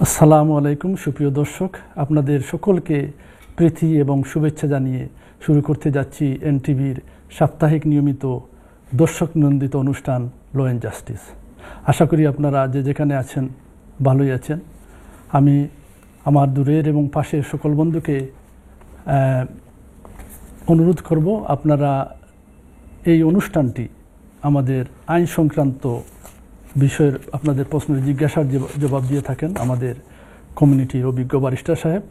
আসসালামু আলাইকুম সুপ্রিয় দর্শক, আপনাদের সকলকে প্রীতি এবং শুভেচ্ছা জানিয়ে শুরু করতে যাচ্ছি এনটিভির সাপ্তাহিক নিয়মিত দর্শক নন্দিত অনুষ্ঠান ল অ্যান্ড জাস্টিস। আশা করি আপনারা যে যেখানে আছেন ভালোই আছেন। আমি আমার দূরের এবং পাশের সকল বন্ধুকে অনুরোধ করব, আপনারা এই অনুষ্ঠানটি আমাদের আইন সংক্রান্ত বিষয়ের আপনাদের প্রশ্নের জিজ্ঞাসার জবাব দিয়ে থাকেন আমাদের কমিউনিটির অভিজ্ঞ ব্যারিস্টার সাহেব।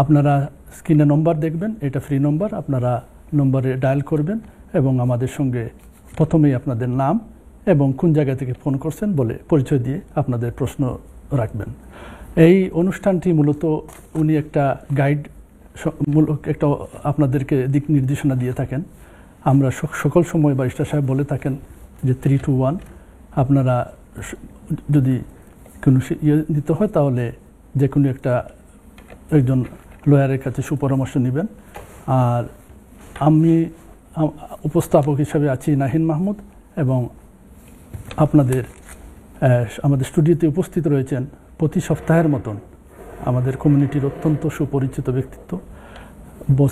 আপনারা স্ক্রিনে নম্বর দেখবেন, এটা ফ্রি নম্বর, আপনারা নম্বরে ডায়াল করবেন এবং আমাদের সঙ্গে প্রথমেই আপনাদের নাম এবং কোন জায়গা থেকে ফোন করছেন বলে পরিচয় দিয়ে আপনাদের প্রশ্ন রাখবেন। এই অনুষ্ঠানটি মূলত উনি একটা গাইড মূলক একটা আপনাদেরকে দিক নির্দেশনা দিয়ে থাকেন। আমরা সকল সময় ব্যারিস্টার সাহেব বলে থাকেন যে 3 to 1, আপনারা যদি কোনো নিতে হয় তাহলে যে কোনো একজন লয়ারের কাছে সুপরামর্শ নেবেন। আর আমি উপস্থাপক হিসাবে আছি নাহিন মাহমুদ, এবং আমাদের স্টুডিওতে উপস্থিত রয়েছেন প্রতি সপ্তাহের মতন আমাদের কমিউনিটির অত্যন্ত সুপরিচিত ব্যক্তিত্ব,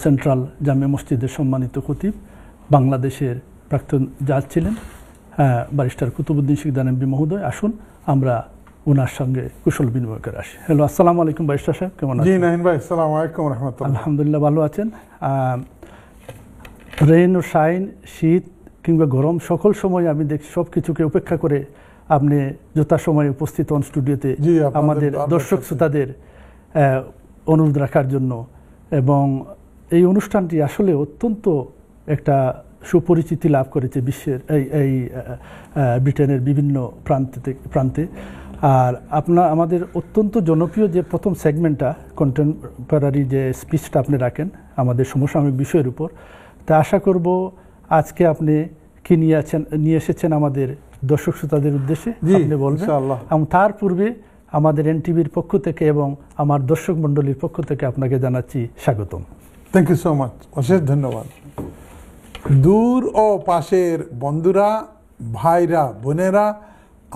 সেন্ট্রাল জামে মসজিদের সম্মানিত খতিব, বাংলাদেশের প্রাক্তন জাজ ছিলেন ব্যারিস্টার কুতুবুদ্দিন শিকদার এমপি মহোদয়। আসুন আমরা ওনার সঙ্গে কুশল বিনিময় করে আসি। হ্যালো, আসসালামু আলাইকুম ব্যারিস্টার সাহেব, কেমন আছেন? জি নাহিন ভাই, আসসালামু আলাইকুম রাহমাতুল্লাহ। আলহামদুলিল্লাহ, ভালো আছেন। রেইন ও শাইন, শীত কিংবা গরম, সকল সময় আমি দেখি সব কিছুকে উপেক্ষা করে আপনি যথাসময়ে উপস্থিত হন স্টুডিওতে আমাদের দর্শক শ্রোতাদের অনুরোধ রাখার জন্য। এবং এই অনুষ্ঠানটি আসলে অত্যন্ত একটা সুপরিচিতি লাভ করেছে বিশ্বের এই ব্রিটেনের বিভিন্ন প্রান্তে। আর আমাদের অত্যন্ত জনপ্রিয় যে প্রথম সেগমেন্টটা, কন্টেম্পোরারি যে স্পিচটা আপনি রাখেন আমাদের সমসাময়িক বিষয়ের উপর, তা আশা করব আজকে আপনি কি নিয়ে এসেছেন আমাদের দর্শক শ্রোতাদের উদ্দেশ্যে আপনি বলবেন। এবং তার পূর্বে আমাদের এনটিভির পক্ষ থেকে এবং আমার দর্শক মণ্ডলীর পক্ষ থেকে আপনাকে জানাচ্ছি স্বাগতম। থ্যাংক ইউ সো মাচ, অশেষ ধন্যবাদ। দূর ও পাশের বন্ধুরা, ভাইরা, বোনেরা,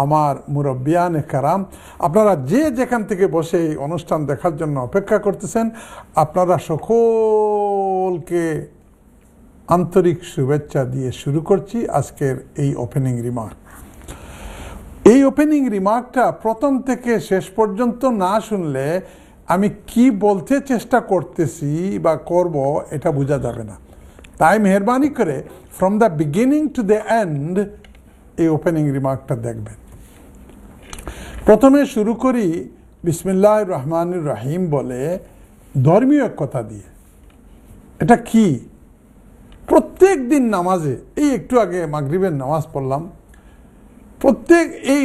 আমার মুরব্বিয়ানে কারাম, আপনারা যে যেখান থেকে বসে এই অনুষ্ঠান দেখার জন্য অপেক্ষা করতেছেন, আপনারা সকলকে আন্তরিক শুভেচ্ছা দিয়ে শুরু করছি আজকের এই ওপেনিং রিমার্ক। এই ওপেনিং রিমার্কটা প্রথম থেকে শেষ পর্যন্ত না শুনলে আমি কি বলতে চেষ্টা করতেছি বা করব এটা বোঝা যাবে না। তাই মেহরবানি করে from the beginning to the end এই ওপেনিং রিমার্কটা দেখবেন। প্রথমে শুরু করি বিসমিল্লাহির রহমানির রহিম বলে, ধর্মীয় কথা দিয়ে। এটা কি? প্রত্যেক দিন নামাজে, এই একটু আগে মাগরিবের নামাজ পড়লাম, প্রত্যেক এই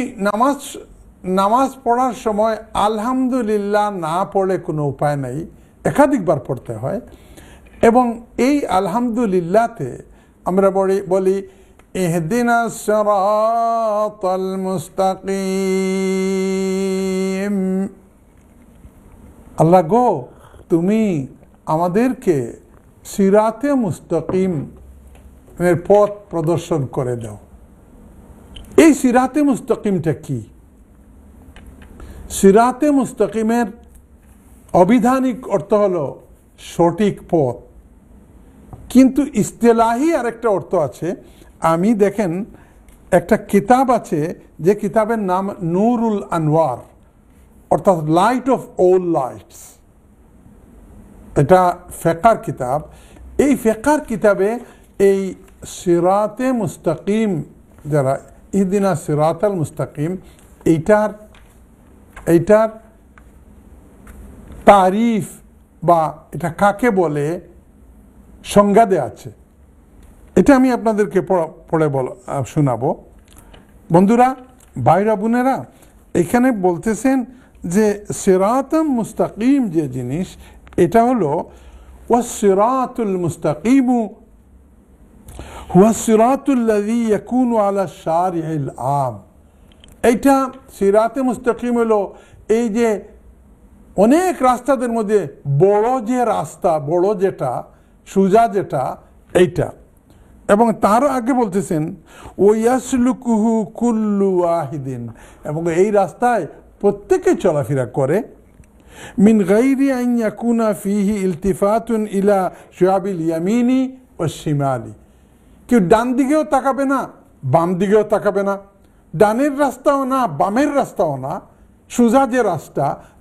নামাজ পড়ার সময় আলহামদুলিল্লাহ না পড়লে কোনো উপায় নাই, একাধিকবার পড়তে হয়। এবং এই আলহামদুলিল্লাহতে আমরা বলি ইহদিনাস সিরাতাল মুস্তাকিম, আল্লাহ গো তুমি আমাদেরকে সিরাতে মুস্তাকিম এর পথ প্রদর্শন করে দাও। এই সিরাতে মুস্তাকিমটা কি? সিরাতে মুস্তাকিমের অবিধানিক অর্থ হলো সঠিক পথ, কিন্তু ইস্তেলাহি আরেকটা অর্থ আছে। আমি দেখেন একটা কিতাব আছে যে কিতাবের নাম নূরুল আনওয়ার, অর্থাৎ লাইট অফ অল লাইটস। এটা ফিকহের কিতাব। এই ফিকহের কিতাবে এই সিরাতে মুস্তাকিম, যারা ইহদিনা সিরাতাল মুস্তাকিম, এইটার তারিফ বা এটা কাকে বলে সংজ্ঞা দেয়া আছে। এটা আমি আপনাদেরকে পড়ে শোনাবো। বন্ধুরা, ভাইরা, বোনেরা, এখানে বলতেছেন যে সিরাতাম মুস্তাকিম যে জিনিস, এটা হলো ওয়াসসিরাতুল মুস্তাকিমু হুয়া সিরাতুল্লাযী ইয়াকুনু আলা শারি'িল আম। এইটা সিরাতে মুস্তাকিম হলো এই যে অনেক রাস্তাদের মধ্যে বড় যে রাস্তা, বড় যেটা, সোজা যেটা, এইটা। এবং তারও আগে বলতেছেন ওয়াসলুকুহু কুল্লু ওয়াহিদিন, এবং এই রাস্তায় প্রত্যেকে চলাফেরা করে মিন গাইরি আন ইয়াকুনা ফিহি ইলতিফাতুন ইলা শুআবিল ইয়ামিনি ওয়াশ শিমালি, কেউ ডান দিকেও তাকাবে না, বাম দিকেও তাকাবে না, ডানের রাস্তাও না, বামের রাস্তাও না, সোজা যে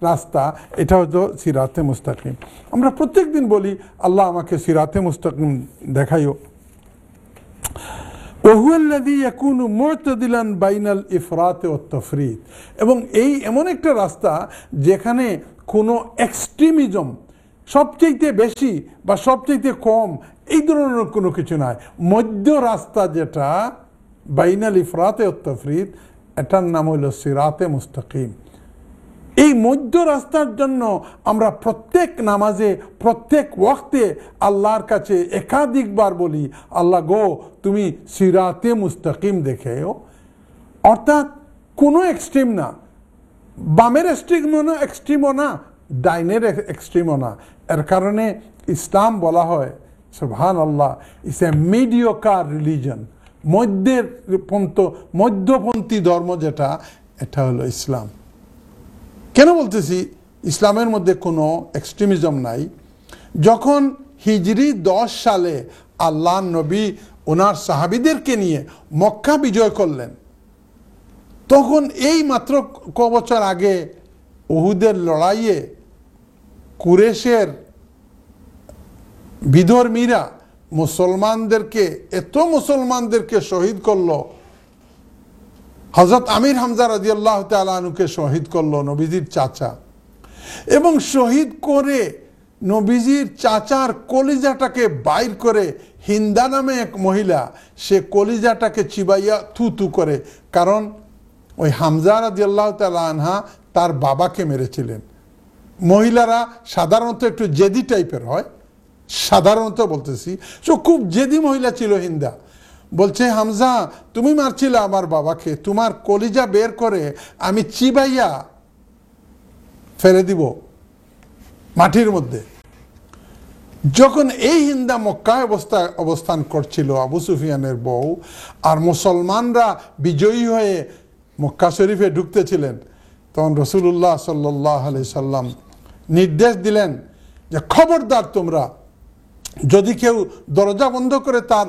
রাস্তা এটা হতো সিরাতে মুস্তাকিম। আমরা প্রত্যেকদিন বলি আল্লাহ আমাকে সিরাতে মুস্তাকিম দেখাইও। ওহুয়াল্লাযী ইয়াকুনু মু'তাদিলান বাইনাল ইফরাত ওয়াত তাফরিত, এবং এই এমন একটা রাস্তা যেখানে কোনো এক্সট্রিমিজম, সবচেয়ে বেশি বা সবচেয়ে কম এই ধরনের কোনো কিছু নাই, মধ্য রাস্তা যেটা বাইনাল ইফরাত ওয়াত তাফরিত, এটার নাম হলো সিরাতে মুস্তাকিম। এই মধ্য রাস্তার জন্য আমরা প্রত্যেক নামাজে প্রত্যেক ওয়াক্তে আল্লাহর কাছে একাধিকবার বলি আল্লাহ গো তুমি সিরাতে মুস্তাকিম দেখাও, অর্থাৎ কোনো এক্সট্রিম না, বামের এক্সট্রিমও না, ডাইনের এক্সট্রিমও না। এর কারণে ইসলাম বলা হয় সুবহানাল্লাহ ইটস এ মিডিওকার রিলিজন, মধ্যপন্থী ধর্ম যেটা, এটা হলো ইসলাম। কেন বলতেছি ইসলামের মধ্যে কোনো এক্সট্রিমিজম নাই? যখন হিজরি 10 সালে আল্লাহ নবী ওনার সাহাবীদেরকে নিয়ে মক্কা বিজয় করলেন, তখন এই মাত্র ক বছর আগে উহুদের লড়াইয়ে কুরেশের বিধর্মীরা মুসলমানদেরকে শহীদ করলো। হযরত আমির হামজা রাদিয়াল্লাহু তাআলা আনহুকে শহীদ করলো, নবীজির চাচা, এবং শহীদ করে নবীজির চাচার কলিজাটাকে বাইর করে হিন্দা নামে এক মহিলা সে কলিজাটাকে চিবাইয়া থু করে, কারণ ওই হামজা রাদিয়াল্লাহু তাআলা আনহা তার বাবাকে মেরেছিলেন। মহিলারা সাধারণত একটু জেদি টাইপের হয়, সাধারণত বলতেছি, সো খুব জেদি মহিলা ছিল হিন্দা। বলছে হামজা তুমি মারছিলে আমার বাবাকে, তোমার কলিজা বের করে আমি চিবাইয়া ফেলে দিব মাটির মধ্যে। যখন এই হিন্দা মক্কায় অবস্থান করছিল আবু সুফিয়ানের বউ, আর মুসলমানরা বিজয়ী হয়ে মক্কা শরীফে ঢুকতেছিলেন, তখন রাসূলুল্লাহ সাল্লাল্লাহু আলাইহি সাল্লাম নির্দেশ দিলেন যে খবরদার তোমরা, যদি কেউ দরজা বন্ধ করে তার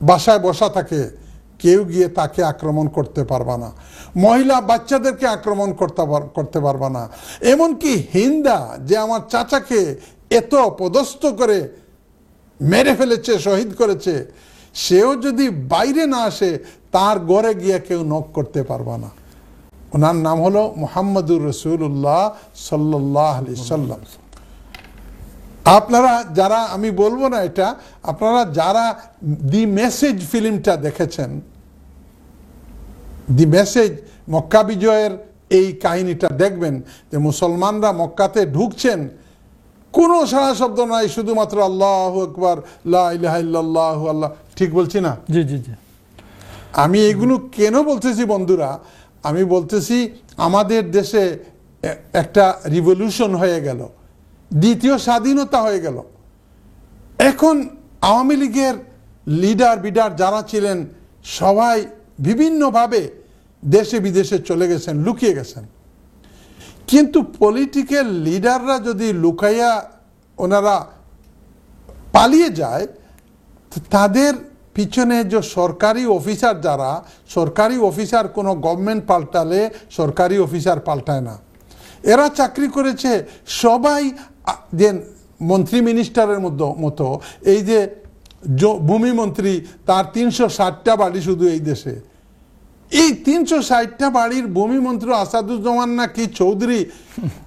বাসায় বসা থাকে, কেউ গিয়ে তাকে আক্রমণ করতে পারবা না, মহিলা বাচ্চাদেরকে আক্রমণ করতে পারবা না। এমনকি হিন্দা যে আমার চাচাকে এত পদস্থ করে মেরে ফেলেছে, শহীদ করেছে, সেও যদি বাইরে না আসে তার ঘরে গিয়ে কেউ নক করতে পারবা না। ওনার নাম হলো মুহাম্মদুর রাসূলুল্লাহ সাল্লাল্লাহু আলাইহি সাল্লাম। আপনারা যারা, আমি বলবো না এটা, আপনারা যারা দি মেসেজ ফিল্মটা দেখেছেন, দি মেসেজ মক্কা বিজয়ের এই কাহিনীটা দেখবেন যে মুসলমানরা মক্কাতে ঢুকছেন, কোনো সারা শব্দ নাই, শুধুমাত্র আল্লাহু আকবার, লা ইলাহা ইল্লাল্লাহু, আল্লাহ, ঠিক বলছি না? জি জি জি। আমি এগুলো কেন বলতেছি বন্ধুরা? আমি বলতেছি আমাদের দেশে একটা রিভলিউশন হয়ে গেল, দ্বিতীয় স্বাধীনতা হয়ে গেল। এখন আওয়ামী লীগের লিডার যারা ছিলেন সবাই বিভিন্নভাবে দেশে বিদেশে চলে গেছেন, লুকিয়ে গেছেন। কিন্তু পলিটিক্যাল লিডাররা যদি লুকাইয়া ওনারা পালিয়ে যায়, তাদের পিছনে যে সরকারি অফিসার, যারা সরকারি অফিসার, কোনো গভর্নমেন্ট পাল্টালে সরকারি অফিসার পাল্টায় না। এরা চাকরি করেছে সবাই যে মন্ত্রী মিনিস্টারের মতো, এই যে ভূমিমন্ত্রী, তার 360টা বাড়ি শুধু এই দেশে, এই 360টা বাড়ির ভূমিমন্ত্রী আসাদুজ্জামান না কি চৌধুরী,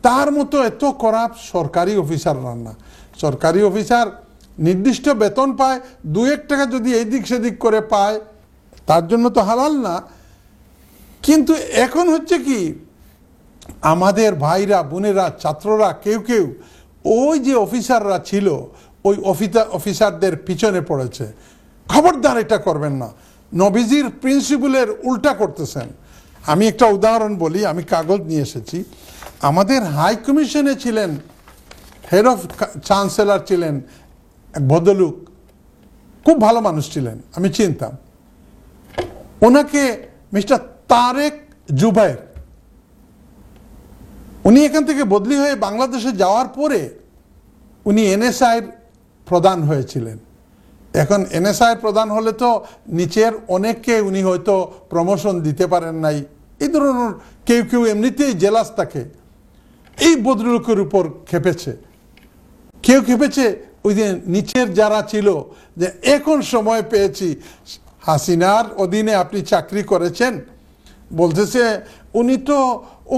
তার মতো এত করাপ্ট সরকারি অফিসাররা না। সরকারি অফিসার নির্দিষ্ট বেতন পায়, 2-1 টাকা যদি এইদিক সেদিক করে পায় তার জন্য তো হালাল না। কিন্তু এখন হচ্ছে কি, আমাদের ভাইরা, বোনেরা, ছাত্ররা কেউ ওই যে অফিসাররা ছিল ওই অফিসারদের পিছনে পড়েছে। খবরদার এটা করবেন না, নবীজির প্রিন্সিপালের উল্টা করতেছেন। আমি একটা উদাহরণ বলি, আমি কাগজ নিয়ে এসেছি। আমাদের হাই কমিশনে ছিলেন, হেড অফ চ্যান্সেলর ছিলেন এক ভদ্রলোক, খুব ভালো মানুষ ছিলেন, আমি চিনতাম ওনাকে, মিস্টার তারেক জুবায়ের। উনি এখান থেকে বদলি হয়ে বাংলাদেশে যাওয়ার পরে উনি এনএসআইয়ের প্রধান হয়েছিলেন। এখন এনএসআইয়ের প্রধান হলে তো নিচের অনেককে উনি হয়তো প্রমোশন দিতে পারেন নাই, এই ধরনের কেউ কেউ এমনিতেই জেলাস থাকে। এই ভদ্রলোকের উপর খেপেছে, কেউ খেপেছে ওই যে নিচের যারা ছিল, যে এখন সময় পেয়েছি, হাসিনার অধীনে আপনি চাকরি করেছেন, বলতেছে উনি তো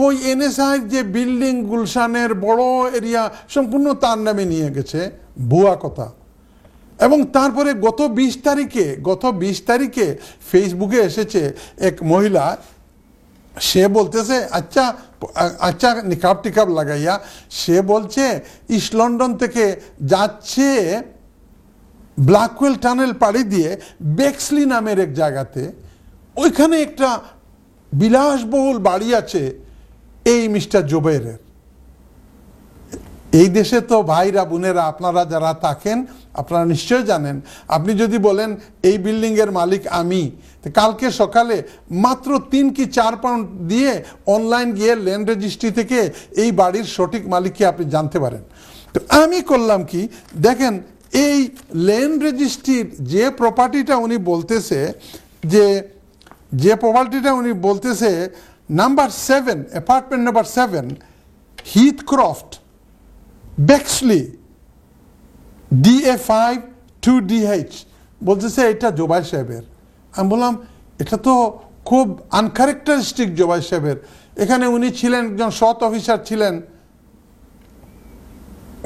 ওই এনএসআই যে বিল্ডিং গুলশানের বড় এরিয়া সম্পূর্ণ তার নামে নিয়ে গেছে। ভুয়া কথা। এবং তারপরে গত 20 তারিখে ফেসবুকে এসেছে এক মহিলা, সে বলতেছে আচ্ছা নিকাব টিকাব লাগাইয়া সে বলছে ইস্ট লন্ডন থেকে যাচ্ছে ব্ল্যাকওয়েল টানেল পাড়ি দিয়ে বেক্সলি নামের এক জায়গাতে, ওইখানে একটা বিলাসবহুল বাড়ি আছে এই মিস্টার জুবাইরের। এই দেশে তো ভাইরা বোনেরা আপনারা যারা থাকেন আপনারা নিশ্চয় জানেন, আপনি যদি বলেন এই বিল্ডিংয়ের মালিক আমি, কালকে সকালে মাত্র 3 কি 4 পাউন্ড দিয়ে অনলাইন গিয়ে ল্যান্ড রেজিস্ট্রি থেকে এই বাড়ির সঠিক মালিককে আপনি জানতে পারেন। তো আমি করলাম কি, দেখেন এই ল্যান্ড রেজিস্ট্রির যে প্রপার্টিটা উনি বলতেছে, যে প্রপার্টিটা উনি বলতেছে number 7, apartment number 7, হিথক্রফট, বেক্সলি, DA5 2DH, বলতেছে এটা জোবাই সাহেবের। আমি বললাম এটা তো খুব আনক্যারেক্টারিস্টিক জোবাই সাহেবের। এখানে উনি ছিলেন একজন সৎ অফিসার ছিলেন,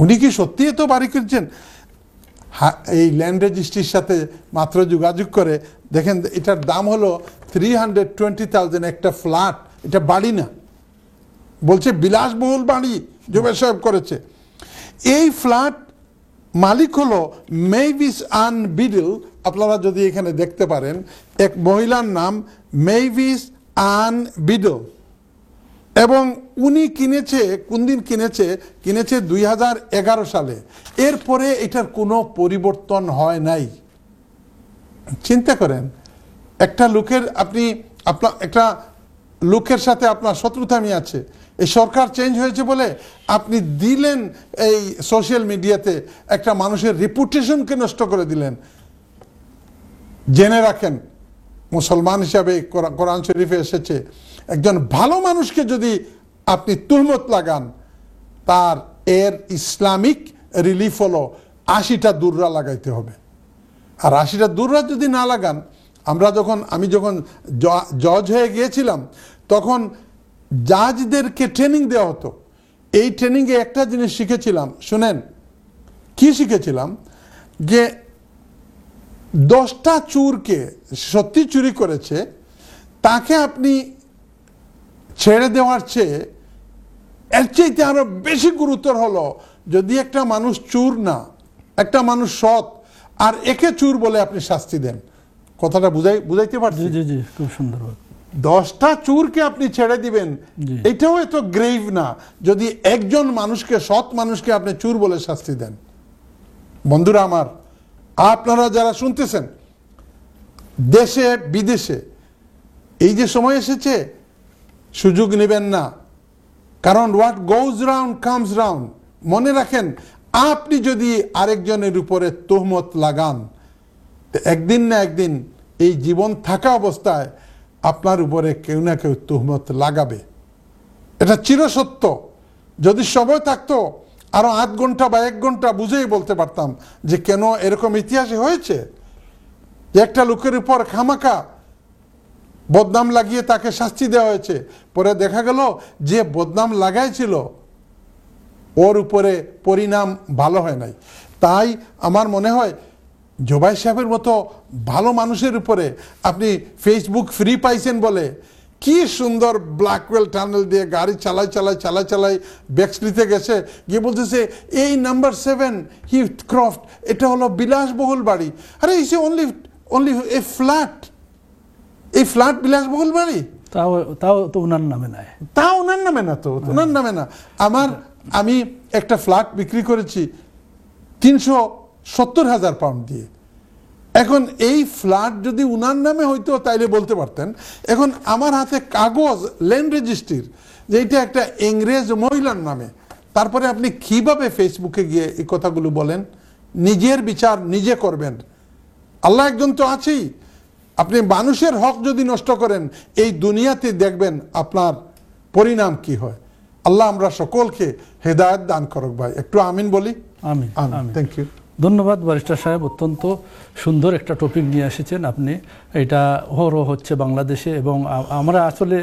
উনি কি সত্যি তো বাড়ি করছেন? এই ল্যান্ড রেজিস্ট্রির সাথে মাত্র যোগাযোগ করে দেখেন এটার দাম হলো 320,000 একটা ফ্ল্যাট, এটা বাড়ি না, বলছে বিলাসবহুল বাড়ি জুবাইর সাহেব করেছে। এই ফ্ল্যাট মালিক হলো মেভিস আন বিডল। আপনারা যদি এখানে দেখতে পারেন এক মহিলার নাম মেভিস আন বিডল, এবং উনি কিনেছে, কোন দিন কিনেছে 2011 সালে। এরপরে এটার কোনো পরিবর্তন হয় নাই। চিন্তা করেন একটা লোকের একটা লোকের সাথে আপনার শত্রুতামি আছে, এই সরকার চেঞ্জ হয়েছে বলে আপনি দিলেন এই সোশ্যাল মিডিয়াতে একটা মানুষের রেপুটেশনকে নষ্ট করে দিলেন। জেনে রাখেন মুসলমান হিসাবে কোরআন শরীফে এসেছে একজন ভালো মানুষকে যদি আপনি তুহমত লাগান তার এর ইসলামিক রিলিফ হলো 80টা দুররা লাগাইতে হবে। আর 80টা দুররা যদি না লাগান, আমি যখন জজ হয়ে গিয়েছিলাম তখন জাজদেরকে ট্রেনিং দেওয়া হতো। এই ট্রেনিংয়ে একটা জিনিস শিখেছিলাম, শুনেন কি শিখেছিলাম, যে 10টা চোরকে সত্যি চুরি করেছে তাকে আপনি ছেড়ে দেওয়ার চেয়ে এর চাইতে আরো বেশি গুরুতর হলো যদি একটা মানুষ চোর না, একটা মানুষ সৎ, আর একে চোর বলে আপনি শাস্তি দেন। কথাটা বুঝাইতে পারছি? জি, খুব সুন্দর। 10টা চোরকে আপনি ছেড়ে দিবেন, এটাও এত গ্রেভ না যদি একজন মানুষকে, সৎ মানুষকে আপনি চোর বলে শাস্তি দেন। বন্ধুরা আমার, আপনারা যারা শুনতেছেন দেশে বিদেশে, এই যে সময় এসেছে সুযোগ নেবেন না, কারণ what goes round comes round. মনে রাখেন আপনি যদি আরেকজনের উপরে তোহমত লাগান, একদিন না একদিন এই জীবন থাকা অবস্থায় আপনার উপরে কেউ না কেউ তোহমত লাগাবে। এটা চিরসত্য। যদি সময় থাকতো আরো 8 ঘন্টা বা 1 ঘন্টা বুঝেই বলতে পারতাম যে কেন এরকম ইতিহাসে হয়েছে যে একটা লোকের উপর খামাকা বদনাম লাগিয়ে তাকে শাস্তি দেওয়া হয়েছে, পরে দেখা গেল যে বদনাম লাগাইছিল ওর উপরে পরিণাম ভালো হয় নাই। তাই আমার মনে হয় জুবাইর সাহেবের মতো ভালো মানুষের উপরে আপনি ফেসবুক ফ্রি পাইছেন বলে কি সুন্দর ব্ল্যাকওয়েল টানেল দিয়ে গাড়ি চালাই বেক্সলিতে গেছে, গিয়ে বলতেছে এই নাম্বার 7 হিথক্রফট, এটা হলো বিলাসবহুল বাড়ি। আরে ইস অনলি এ ফ্ল্যাট, এই ফ্ল্যাট বিলাসবহুল বাড়ি, তাও তো ওনার নামে নাই, তা ওনার নামে না, তো ওনার নামে না। আমি একটা ফ্ল্যাট বিক্রি করেছি 370,000 পাউন্ড দিয়ে। এখন এই ফ্ল্যাট যদি উনার নামে হইতো তাইলে বলতে পারতেন। এখন আমার হাতে কাগজ ল্যান্ড রেজিস্ট্রির, যে এটা একটা ইংরেজ মহিলার নামে, তারপরে আপনি কিভাবে ফেসবুকে গিয়ে এই কথাগুলো বলেন? নিজের বিচার নিজে করবেন। আল্লাহ একজন তো আছেই। আপনি মানুষের হক যদি নষ্ট করেন, এই দুনিয়াতে দেখবেন আপনার পরিণাম কি হয়। আল্লাহ আমরা সকলকে হেদায়েত দান করুক। ভাই একটু আমিন বলি। আমিন। Thank you. ধন্যবাদ ব্যারিস্টার সাহেব, অত্যন্ত সুন্দর একটা টপিক নিয়ে এসেছেন আপনি। এটা হচ্ছে বাংলাদেশে, এবং আমরা আসলে